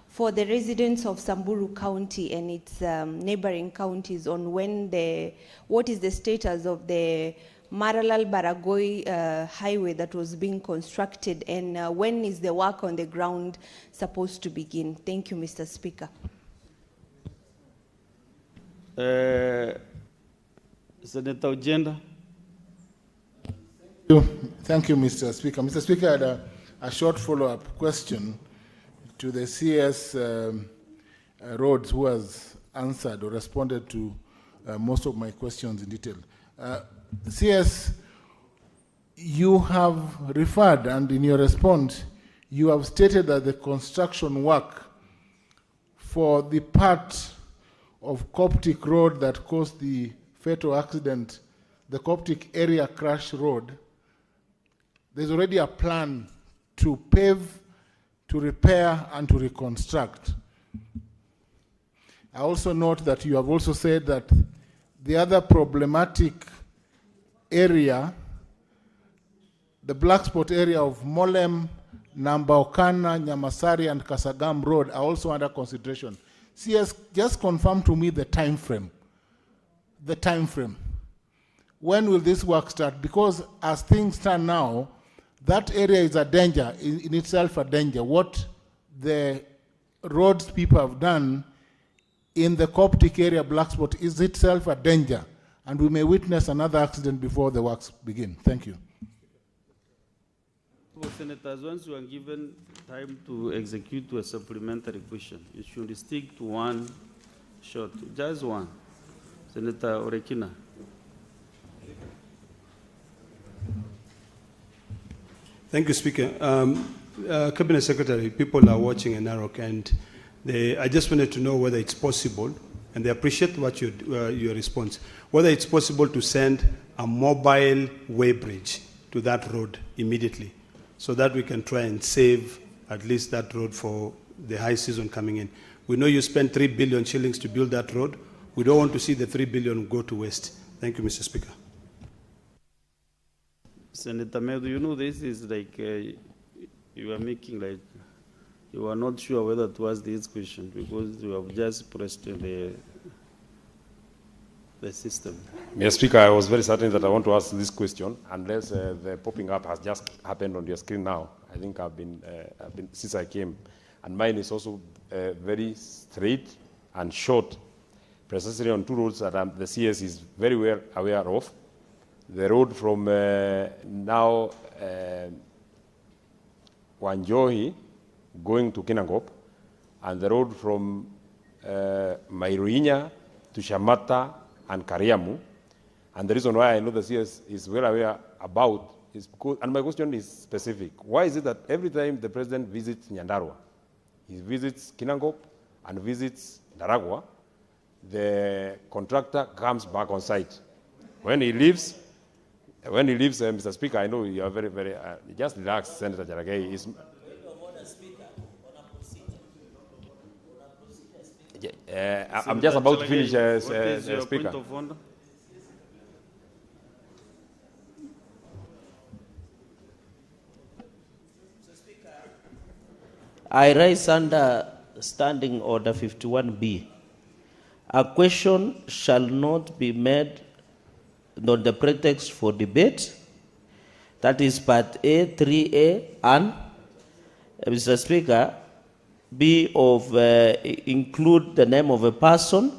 for the residents of Samburu County and its neighboring counties on what is the status of the Maralal-Baragoi highway that was being constructed, and when is the work on the ground supposed to begin? Thank you, Mr. Speaker. Senator Ojenda. Thank you, Mr. Speaker. Mr. Speaker, I had a short follow-up question to the CS Rhodes, who has answered or responded to most of my questions in detail. CS, you have referred, and in your response, you have stated that the construction work for the part of Coptic Road that caused the fatal accident, the Coptic area crash road, there's already a plan to pave, to repair, and to reconstruct. I also note that you have also said that the other problematic area, the black spot area of Molem, Nambaokana, Nyamasari, and Kasagam Road are also under consideration. CS, just confirm to me the time frame. The time frame. When will this work start? Because as things stand now, that area is a danger, in itself a danger. What the roads people have done in the Coptic area black spot is itself a danger, and we may witness another accident before the works begin. Thank you. Well, Senators, once you are given time to execute a supplementary question, you should stick to one shot, just one. Senator Orekina. Thank you, Speaker. Cabinet Secretary, people are watching in Narok, and I just wanted to know whether it's possible, and they appreciate what your response, whether it's possible to send a mobile weighbridge to that road immediately, so that we can try and save at least that road for the high season coming in. We know you spent 3 billion shillings to build that road. We don't want to see the 3 billion go to waste. Thank you, Mr. Speaker. Senator Medu, you know, this is like you are making like you are not sure whether to ask this question because you have just pressed the system. Mr. Speaker, I was very certain that I want to ask this question unless the popping up has just happened on your screen now. I think I've been since I came, and mine is also very straight and short, precisely on two roads that the CS is very well aware of. The road from now Wanjohi going to Kinangop, and the road from Mairuinya to Shamata and Kariamu. And the reason why I know the CS is well aware about is because, and my question is specific. Why is it that every time the president visits Nyandarua, he visits Kinangop and visits Daragwa, the contractor comes back on site? When he leaves, Mr. Speaker, I know you are very, very, just relax, Senator Jalagay. I'm just about to finish, Speaker. Point of order? I rise under Standing Order 51B. A question shall not be made on the pretext for debate. That is part A, 3A, and, Mr. Speaker, B of include the name of a person,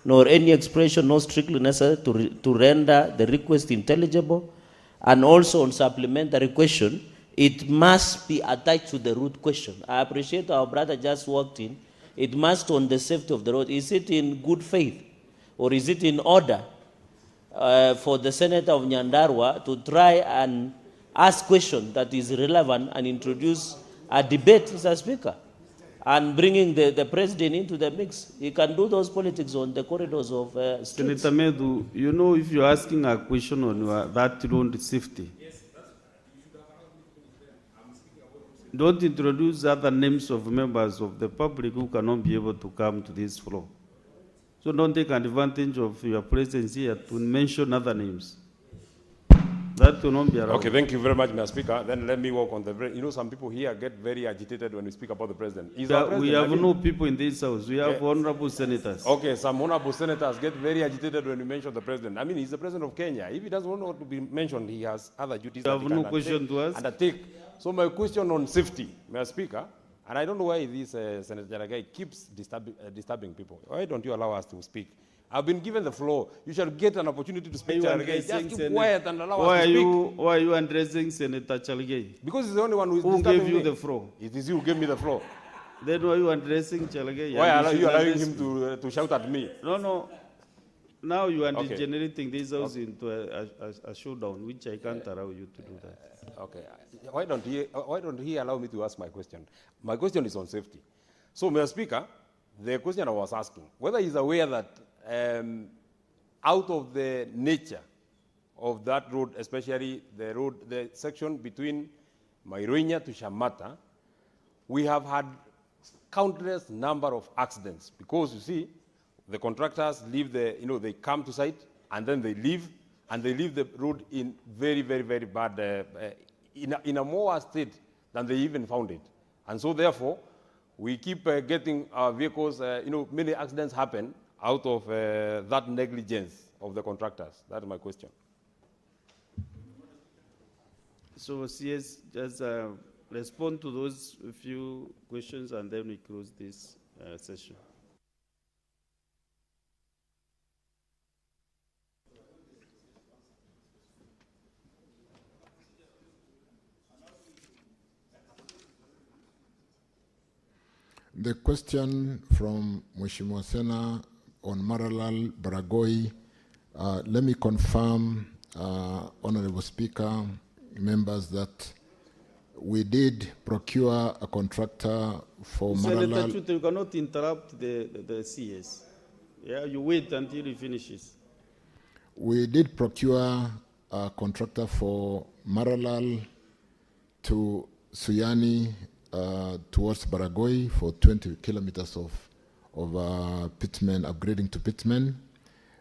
nor any expression not strictly necessary to render the request intelligible, and also on supplementary question, it must be attached to the root question. I appreciate our brother just walked in. It must on the safety of the road. Is it in good faith, or is it in order for the Senator of Nyandarua to try and ask questions that is relevant and introduce a debate, Mr. Speaker, and bringing the president into the mix? He can do those politics on the corridors of streets. Senator Medu, you know, if you're asking a question on that road safety, don't introduce other names of members of the public who cannot be able to come to this floor. So don't take advantage of your presence here to mention other names. That will not be allowed. Okay, thank you very much, Mr. Speaker. Then let me work on the, you know, some people here get very agitated when we speak about the president. He's our president. We have no people in this house. We have honorable senators. Okay, some honorable senators get very agitated when we mention the president. I mean, he's the president of Kenya. If he doesn't want to be mentioned, he has other duties You that have he no can question to ask? undertake. So my question on safety, Mr. Speaker, and I don't know why this Senator Jaragai keeps disturbing people. Why don't you allow us to speak? I've been given the floor. You shall get an opportunity to speak. Just keep quiet and allow us to speak. Why are you addressing Senator Chalgei? Because he's the only one who is Who disturbing gave you me. the floor? It is you who gave me the floor. Then why are you addressing Chalgei? Why are you allowing him to shout at me? No. Now you are Okay. degenerating this house into a showdown, which I can't allow you to do that. Okay. Why don't he allow me to ask my question? My question is on safety. So, Mr. Speaker, the question I was asking, whether he's aware that out of the nature of that road, especially the section between Mairuenya to Shamata, we have had countless number of accidents because you see, the contractors leave they come to site and then they leave the road in very, very, very bad, in a more worse state than they even found it. And so therefore, we keep getting our vehicles, many accidents happen out of that negligence of the contractors. That is my question. So CS, just respond to those few questions and then we close this session. The question from Mheshimiwa Sena on Maralal Baragoi, let me confirm, Honorable Speaker, members, that we did procure a contractor for Senator Maralal. Chute, you cannot interrupt the CS. Yeah, you wait until he finishes. We did procure a contractor for Maralal to Suyani towards Baragoi for 20 kilometers of pitmen, upgrading to pitmen,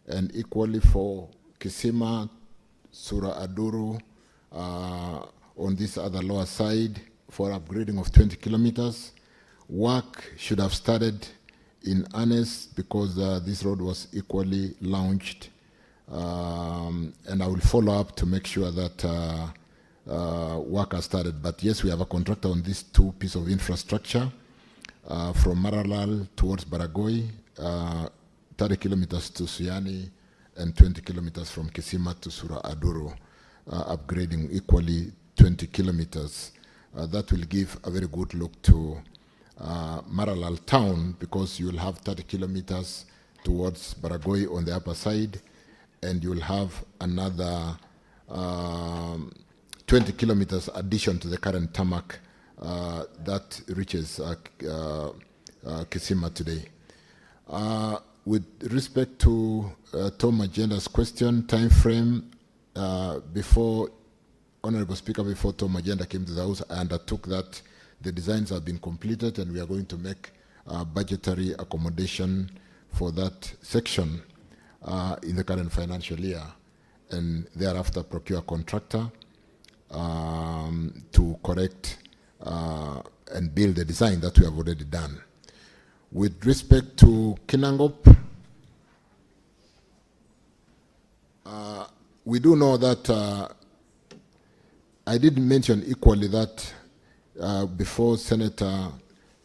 and equally for Kisima, Sura Aduru, on this other lower side for upgrading of 20 kilometers. Work should have started in earnest because this road was equally launched, and I will follow up to make sure that work has started. But yes, we have a contractor on these two pieces of infrastructure from Maralal towards Baragoi, 30 kilometers to Suyani, and 20 kilometers from Kisima to Sura Aduru, upgrading equally 20 kilometers. That will give a very good look to Maralal town because you will have 30 kilometers towards Baragoi on the upper side, and you will have another 20 kilometers addition to the current tarmac that reaches Kisima today. With respect to Tom Agenda's question, time frame, before, Honorable Speaker, before Tom Agenda came to the House, I undertook that the designs have been completed and we are going to make budgetary accommodation for that section in the current financial year, and thereafter procure a contractor to correct and build the design that we have already done. With respect to Kinangop, we do know that I did mention equally that before Senator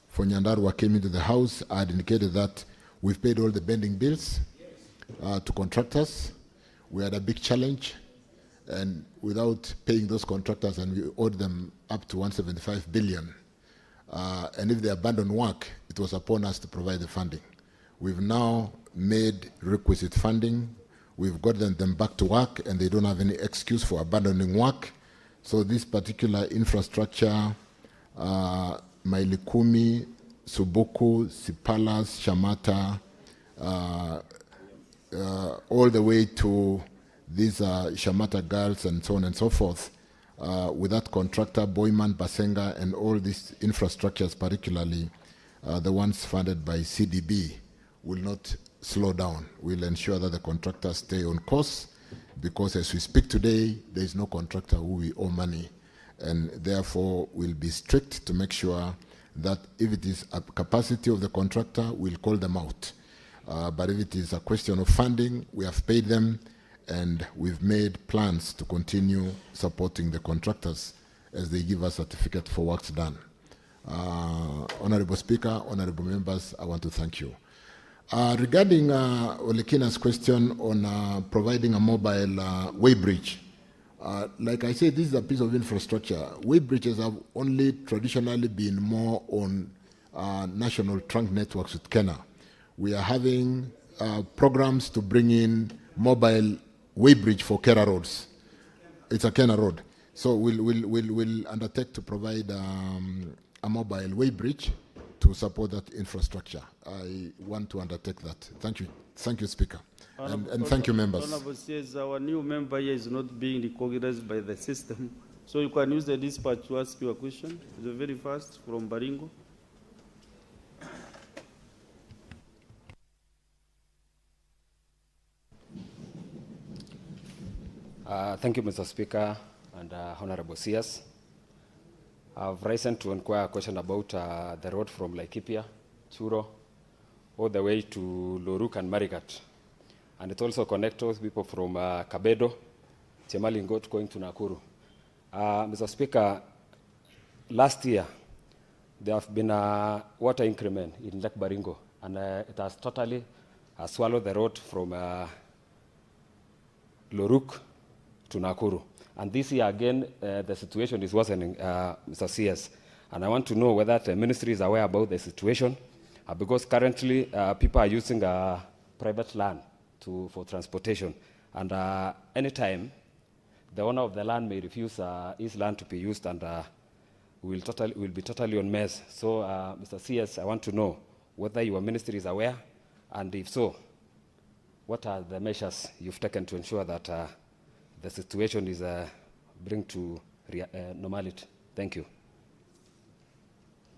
for Nyandarua came into the House, I had indicated that we've paid all the pending bills to contractors. We had a big challenge, and without paying those contractors, and we owed them up to 175 billion. And if they abandon work, it was upon us to provide the funding. We've now made requisite funding. We've gotten them back to work, and they don't have any excuse for abandoning work. So this particular infrastructure, Mailikumi, Subuku, Sipalas, Shamata, all the way to these Shamata girls and so on and so forth, with that contractor, Boyman, Basenga, and all these infrastructures, particularly the ones funded by CDB, will not slow down. We'll ensure that the contractors stay on course, because as we speak today, there is no contractor who we owe money, and therefore we'll be strict to make sure that if it is a capacity of the contractor, we'll call them out. But if it is a question of funding, we have paid them, and we've made plans to continue supporting the contractors as they give us certificate for works done. Honorable Speaker, honorable members, I want to thank you. Regarding Olekina's question on providing a mobile weighbridge, like I said, this is a piece of infrastructure. Weighbridges have only traditionally been more on national trunk networks with Kenya. We are having programs to bring in mobile weighbridge for Kera roads. It's a Kenya road. So we'll undertake to provide a mobile weighbridge to support that infrastructure. I want to undertake that. Thank you. Thank you, Speaker. And thank you, members. Honorable says our new member here is not being recognized by the system. So you can use the dispatch to ask your question. It's very fast from Baringo. Thank you, Mr. Speaker and Honorable CS. I've risen to inquire a question about the road from Laikipia, Churo, all the way to Loruk and Marigat. And it also connects with people from Kabedo, Chemalingot going to Nakuru. Mr. Speaker, last year, there have been a water increment in Lake Baringo, and it has totally swallowed the road from Loruk to Nakuru. And this year again, the situation is worsening, Mr. CS. And I want to know whether the ministry is aware about the situation, because currently people are using private land for transportation. And anytime, the owner of the land may refuse his land to be used, and will be totally on mess. So, Mr. CS, I want to know whether your ministry is aware, and if so, what are the measures you've taken to ensure that the situation is bring to normality? Thank you.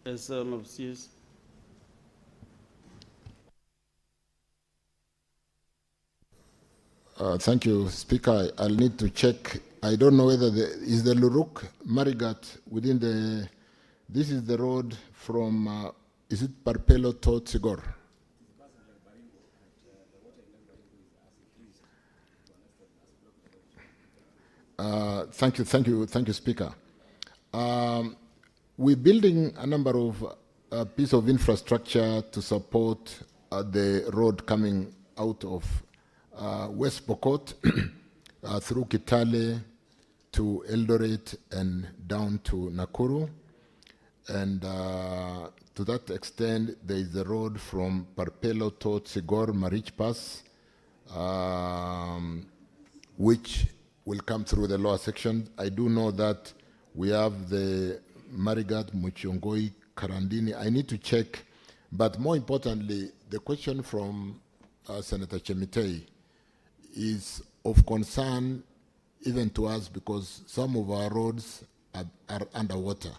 Yes, Honorable CS. Thank you, Speaker. I'll need to check. I don't know whether is the Luruk Marigat within the. This is the road from. Is it Parpelo to Tsigor? Thank you, Speaker. We're building a number of pieces of infrastructure to support the road coming out of West Pokot through Kitale to Eldoret and down to Nakuru. And to that extent, there is a road from Parpelo to Tsigor, Marich Pass, which will come through the lower section. I do know that we have the Marigat, Muchongoi, Karandini. I need to check. But more importantly, the question from Senator Chemitei is of concern even to us, because some of our roads are underwater,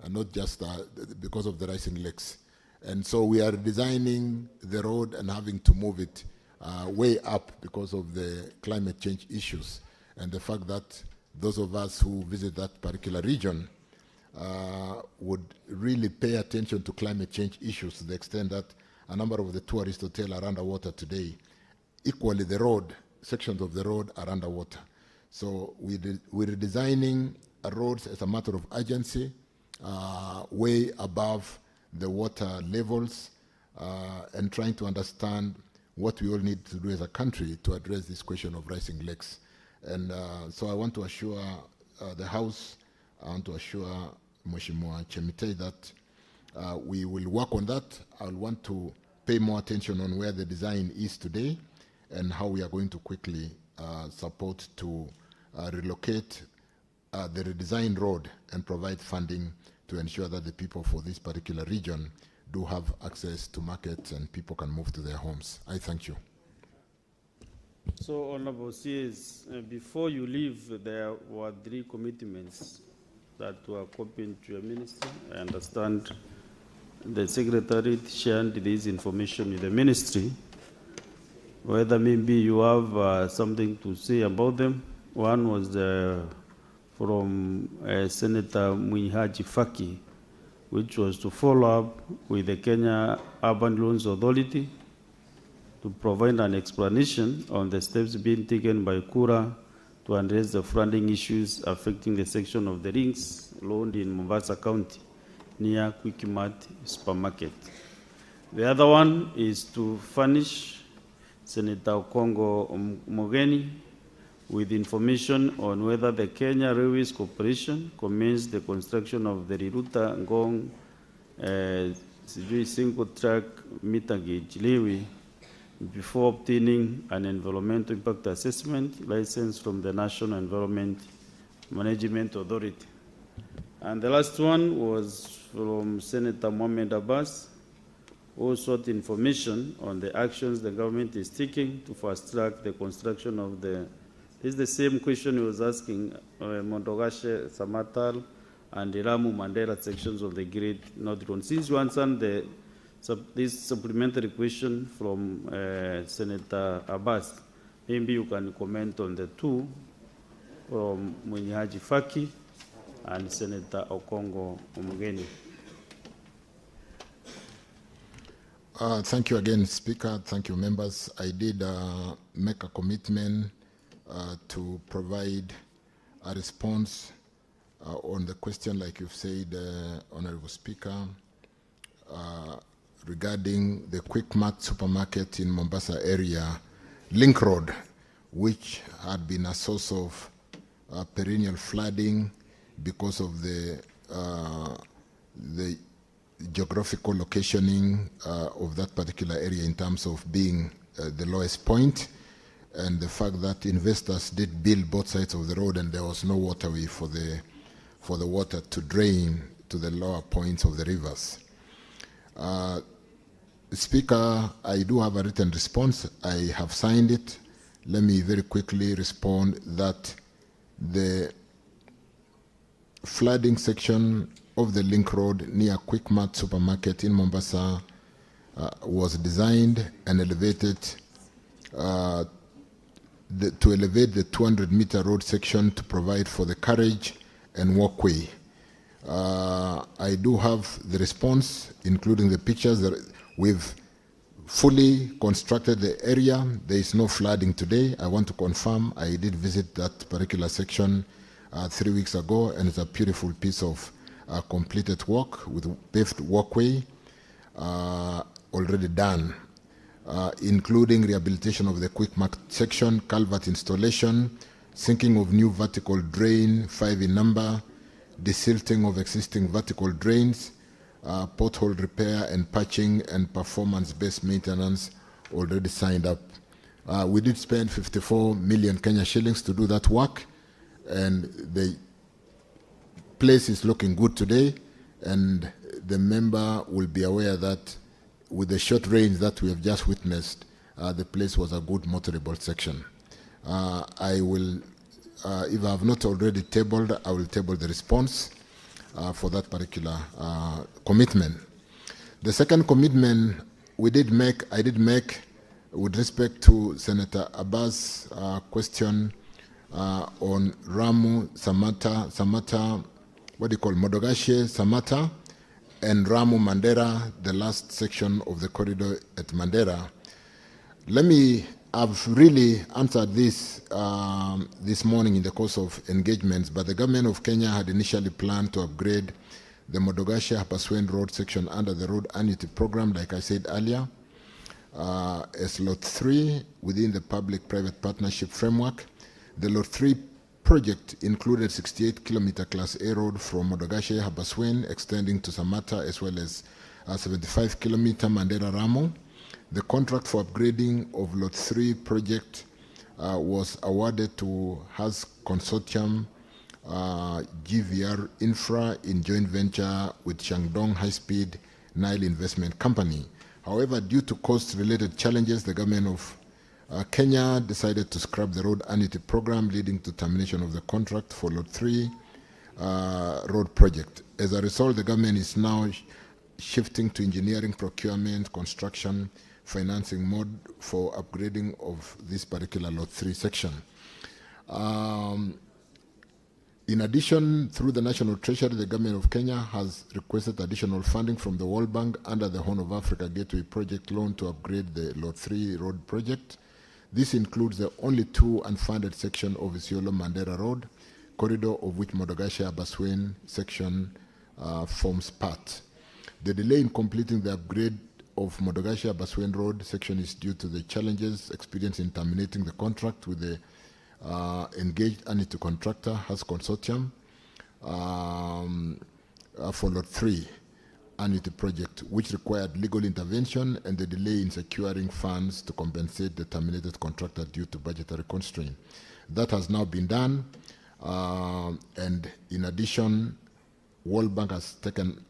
and not just because of the rising lakes. And so we are designing the road and having to move it way up because of the climate change issues, and the fact that those of us who visit that particular region would really pay attention to climate change issues to the extent that a number of the tourist hotels are underwater today. Equally, the road, sections of the road are underwater. So we're designing roads as a matter of urgency, way above the water levels, and trying to understand what we all need to do as a country to address this question of rising lakes. And so I want to assure the House, I want to assure Mheshimiwa Chemitei that we will work on that. I'll want to pay more attention on where the design is today and how we are going to quickly support to relocate the redesigned road and provide funding to ensure that the people for this particular region do have access to markets and people can move to their homes. I thank you. So, Honorable CS, before you leave, there were 3 commitments that were copied to your ministry. I understand the Secretary shared this information with the ministry. whether maybe you have something to say about them. One was from Senator Mwihaji Faki, which was to follow up with the Kenya Urban Loans Authority to provide an explanation on the steps being taken by Kura to address the flooding issues affecting the section of the rings loaned in Mombasa County near Quickmart Supermarket. The other one is to furnish Senator Okongo Mogeni with information on whether the Kenya Railways Corporation commenced the construction of the Riruta Ngong single track meter gauge railway before obtaining an environmental impact assessment license from the National Environment Management Authority. And the last one was from Senator Mohamed Abbas, who sought information on the actions the government is taking to fast-track the construction of the, this is the same question he was asking, Mondogashe, Samatal, and the Ramu Mandela sections of the Great North Road. Since you answered this supplementary question from Senator Abbas, maybe you can comment on the two from Mwihaji Faki and Senator Okongo Omugeni. Thank you again, Speaker. Thank you, members. I did make a commitment to provide a response on the question, like you've said, Honorable Speaker, regarding the Quickmart supermarket in Mombasa area, Link Road, which had been a source of perennial flooding because of the geographical locationing of that particular area in terms of being the lowest point, and the fact that investors did build both sides of the road and there was no waterway for the water to drain to the lower points of the rivers. Speaker, I do have a written response. I have signed it. Let me very quickly respond that the flooding section of the Link Road near Quickmart Supermarket in Mombasa was designed and elevated to elevate the 200-meter road section to provide for the carriage and walkway. I do have the response, including the pictures. That we've fully constructed the area. There is no flooding today. I want to confirm I did visit that particular section 3 weeks ago, and it's a beautiful piece of completed work with paved walkway already done, including rehabilitation of the Quickmart section, culvert installation, sinking of new vertical drain, 5 in number, desilting of existing vertical drains, pothole repair and patching, and performance-based maintenance already signed up. We did spend 54 million Kenya shillings to do that work, and the place is looking good today, and the member will be aware that with the short rains that we have just witnessed, the place was a good motorable section. I will, if I have not already tabled, I will table the response for that particular commitment. The second commitment I did make with respect to Senator Abbas' question on Ramu, Samata, what do you call Modogashe, Samata, and Ramu Mandera, the last section of the corridor at Mandera. I've really answered this this morning in the course of engagements, but the government of Kenya had initially planned to upgrade the Modogashe-Hapaswen Road section under the Road Annuity Program, like I said earlier, as Lot 3 within the public-private partnership framework. The Lot 3 project included 68-kilometer Class A road from Modogashe-Hapaswen extending to Samata, as well as 75-kilometer Mandera-Ramu. The contract for upgrading of Lot 3 project was awarded to HAS Consortium GVR Infra in joint venture with Shandong High Speed Nile Investment Company. However, due to cost-related challenges, the government of Kenya decided to scrap the road annuity program, leading to termination of the contract for Lot 3 road project. As a result, the government is now shifting to engineering, procurement, construction financing mode for upgrading of this particular Lot 3 section. In addition, through the National Treasury, the Government of Kenya has requested additional funding from the World Bank under the Horn of Africa Gateway Project loan to upgrade the Lot 3 road project. This includes the only 2 unfunded section of Isiolo-Mandera Road, corridor of which Modogashe-Abaswen section forms part. The delay in completing the upgrade of Modogashe-Abaswen Road section is due to the challenges experienced in terminating the contract with the engaged annuity contractor has consortium for Lot 3 annuity project, which required legal intervention and the delay in securing funds to compensate the terminated contractor due to budgetary constraint. That has now been done, and in addition, World Bank has taken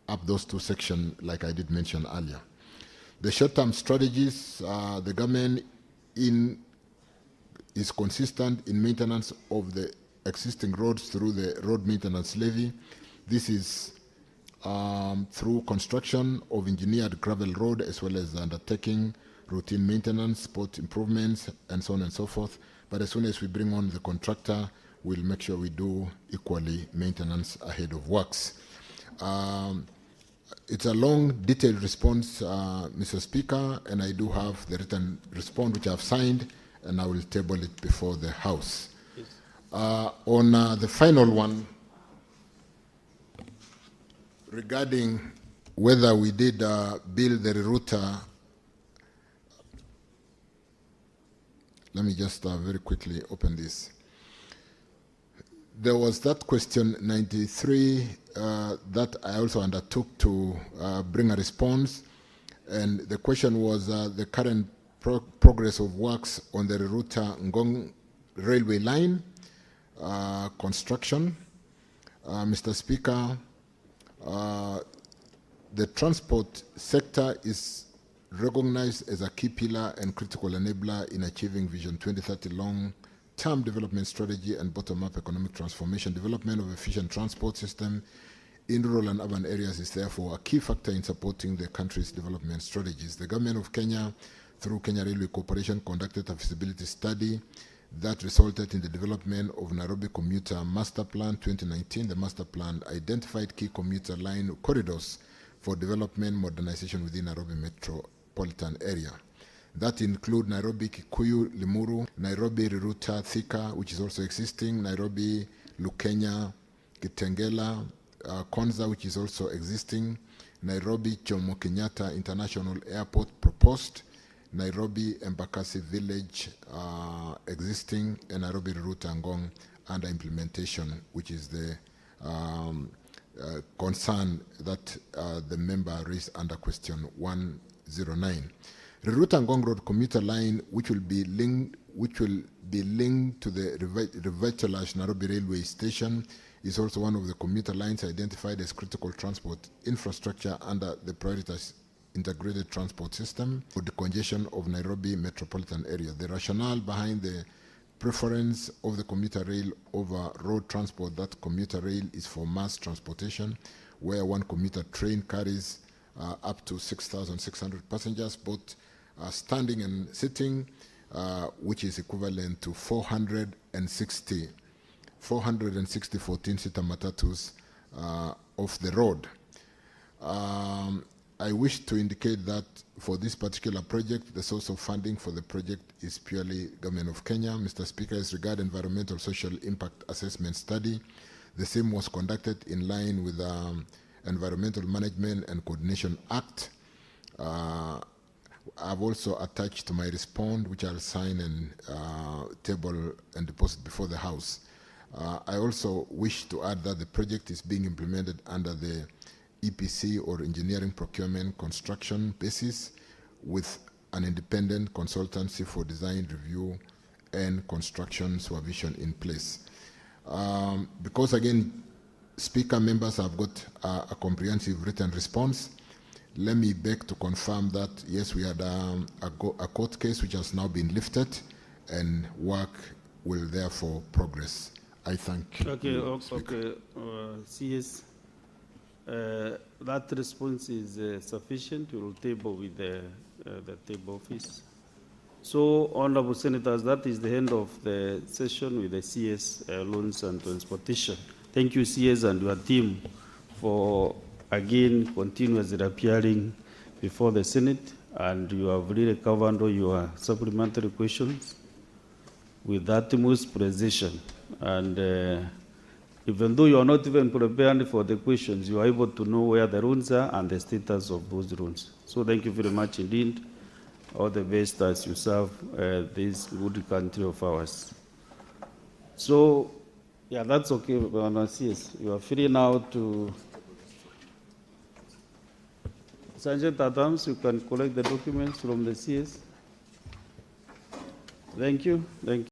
up those 2 sections, like I did mention earlier. The short-term strategies, the government is consistent in maintenance of the existing roads through the road maintenance levy. This is through construction of engineered gravel road, as well as undertaking routine maintenance, spot improvements, and so on and so forth. But as soon as we bring on the contractor, we'll make sure we do equally maintenance ahead of works. It's a long, detailed response, Mr. Speaker, and I do have the written response which I've signed, and I will table it before the House. On the final one, regarding whether we did build the rerouter, let me just very quickly open this. There was that question 93 that I also undertook to bring a response, and the question was the current progress of works on the rerouter Ngong railway line construction. Mr. Speaker, the transport sector is recognized as a key pillar and critical enabler in achieving Vision 2030 long-term development strategy and bottom-up economic transformation. Development of efficient transport system in rural and urban areas is therefore a key factor in supporting the country's development strategies. The government of Kenya, through Kenya Railway Corporation, conducted a feasibility study that resulted in the development of Nairobi Commuter Master Plan 2019. The master plan identified key commuter line corridors for development modernization within Nairobi metropolitan area. That include Nairobi Kikuyu Limuru, Nairobi Rerouter Thika, which is also existing, Nairobi Lukenya Kitengela, Konza, which is also existing, Nairobi Jomo Kenyatta International Airport proposed, Nairobi Embakasi Village existing, and Nairobi Rerouter Ngong under implementation, which is the concern that the member raised under question 109. Rerouter Ngong Road commuter line, which will be linked to the revitalized Nairobi railway station, is also one of the commuter lines identified as critical transport infrastructure under the prioritized integrated transport system for the congestion of Nairobi metropolitan area. The rationale behind the preference of the commuter rail over road transport, that commuter rail is for mass transportation, where one commuter train carries up to 6,600 passengers, both standing and sitting, which is equivalent to 460 14-seater matatus off the road. I wish to indicate that for this particular project, the source of funding for the project is purely Government of Kenya. Mr. Speaker, as regards environmental social impact assessment study, the same was conducted in line with the Environmental Management and Coordination Act. I've also attached my response, which I'll sign and table and deposit before the House. I also wish to add that the project is being implemented under the EPC or engineering procurement construction basis with an independent consultancy for design review and construction supervision in place. Because again, Speaker, members have got a comprehensive written response, let me beg to confirm that yes, we had a court case which has now been lifted and work will therefore progress. I thank you. Okay, CS. That response is sufficient. We will table with the the table office. So, Honorable Senators, that is the end of the session with the CS Loans and Transportation. Thank you, CS, and your team for, again, continuously appearing before the Senate, and you have really covered all your supplementary questions with the utmost precision. And even though you are not even prepared for the questions, you are able to know where the rules are and the status of those rules. So thank you very much indeed. All the best as you serve this good country of ours. So, yeah, that's okay, CS. You are free now to... Sergeant Adams, you can collect the documents from the CS. Thank you. Thank you.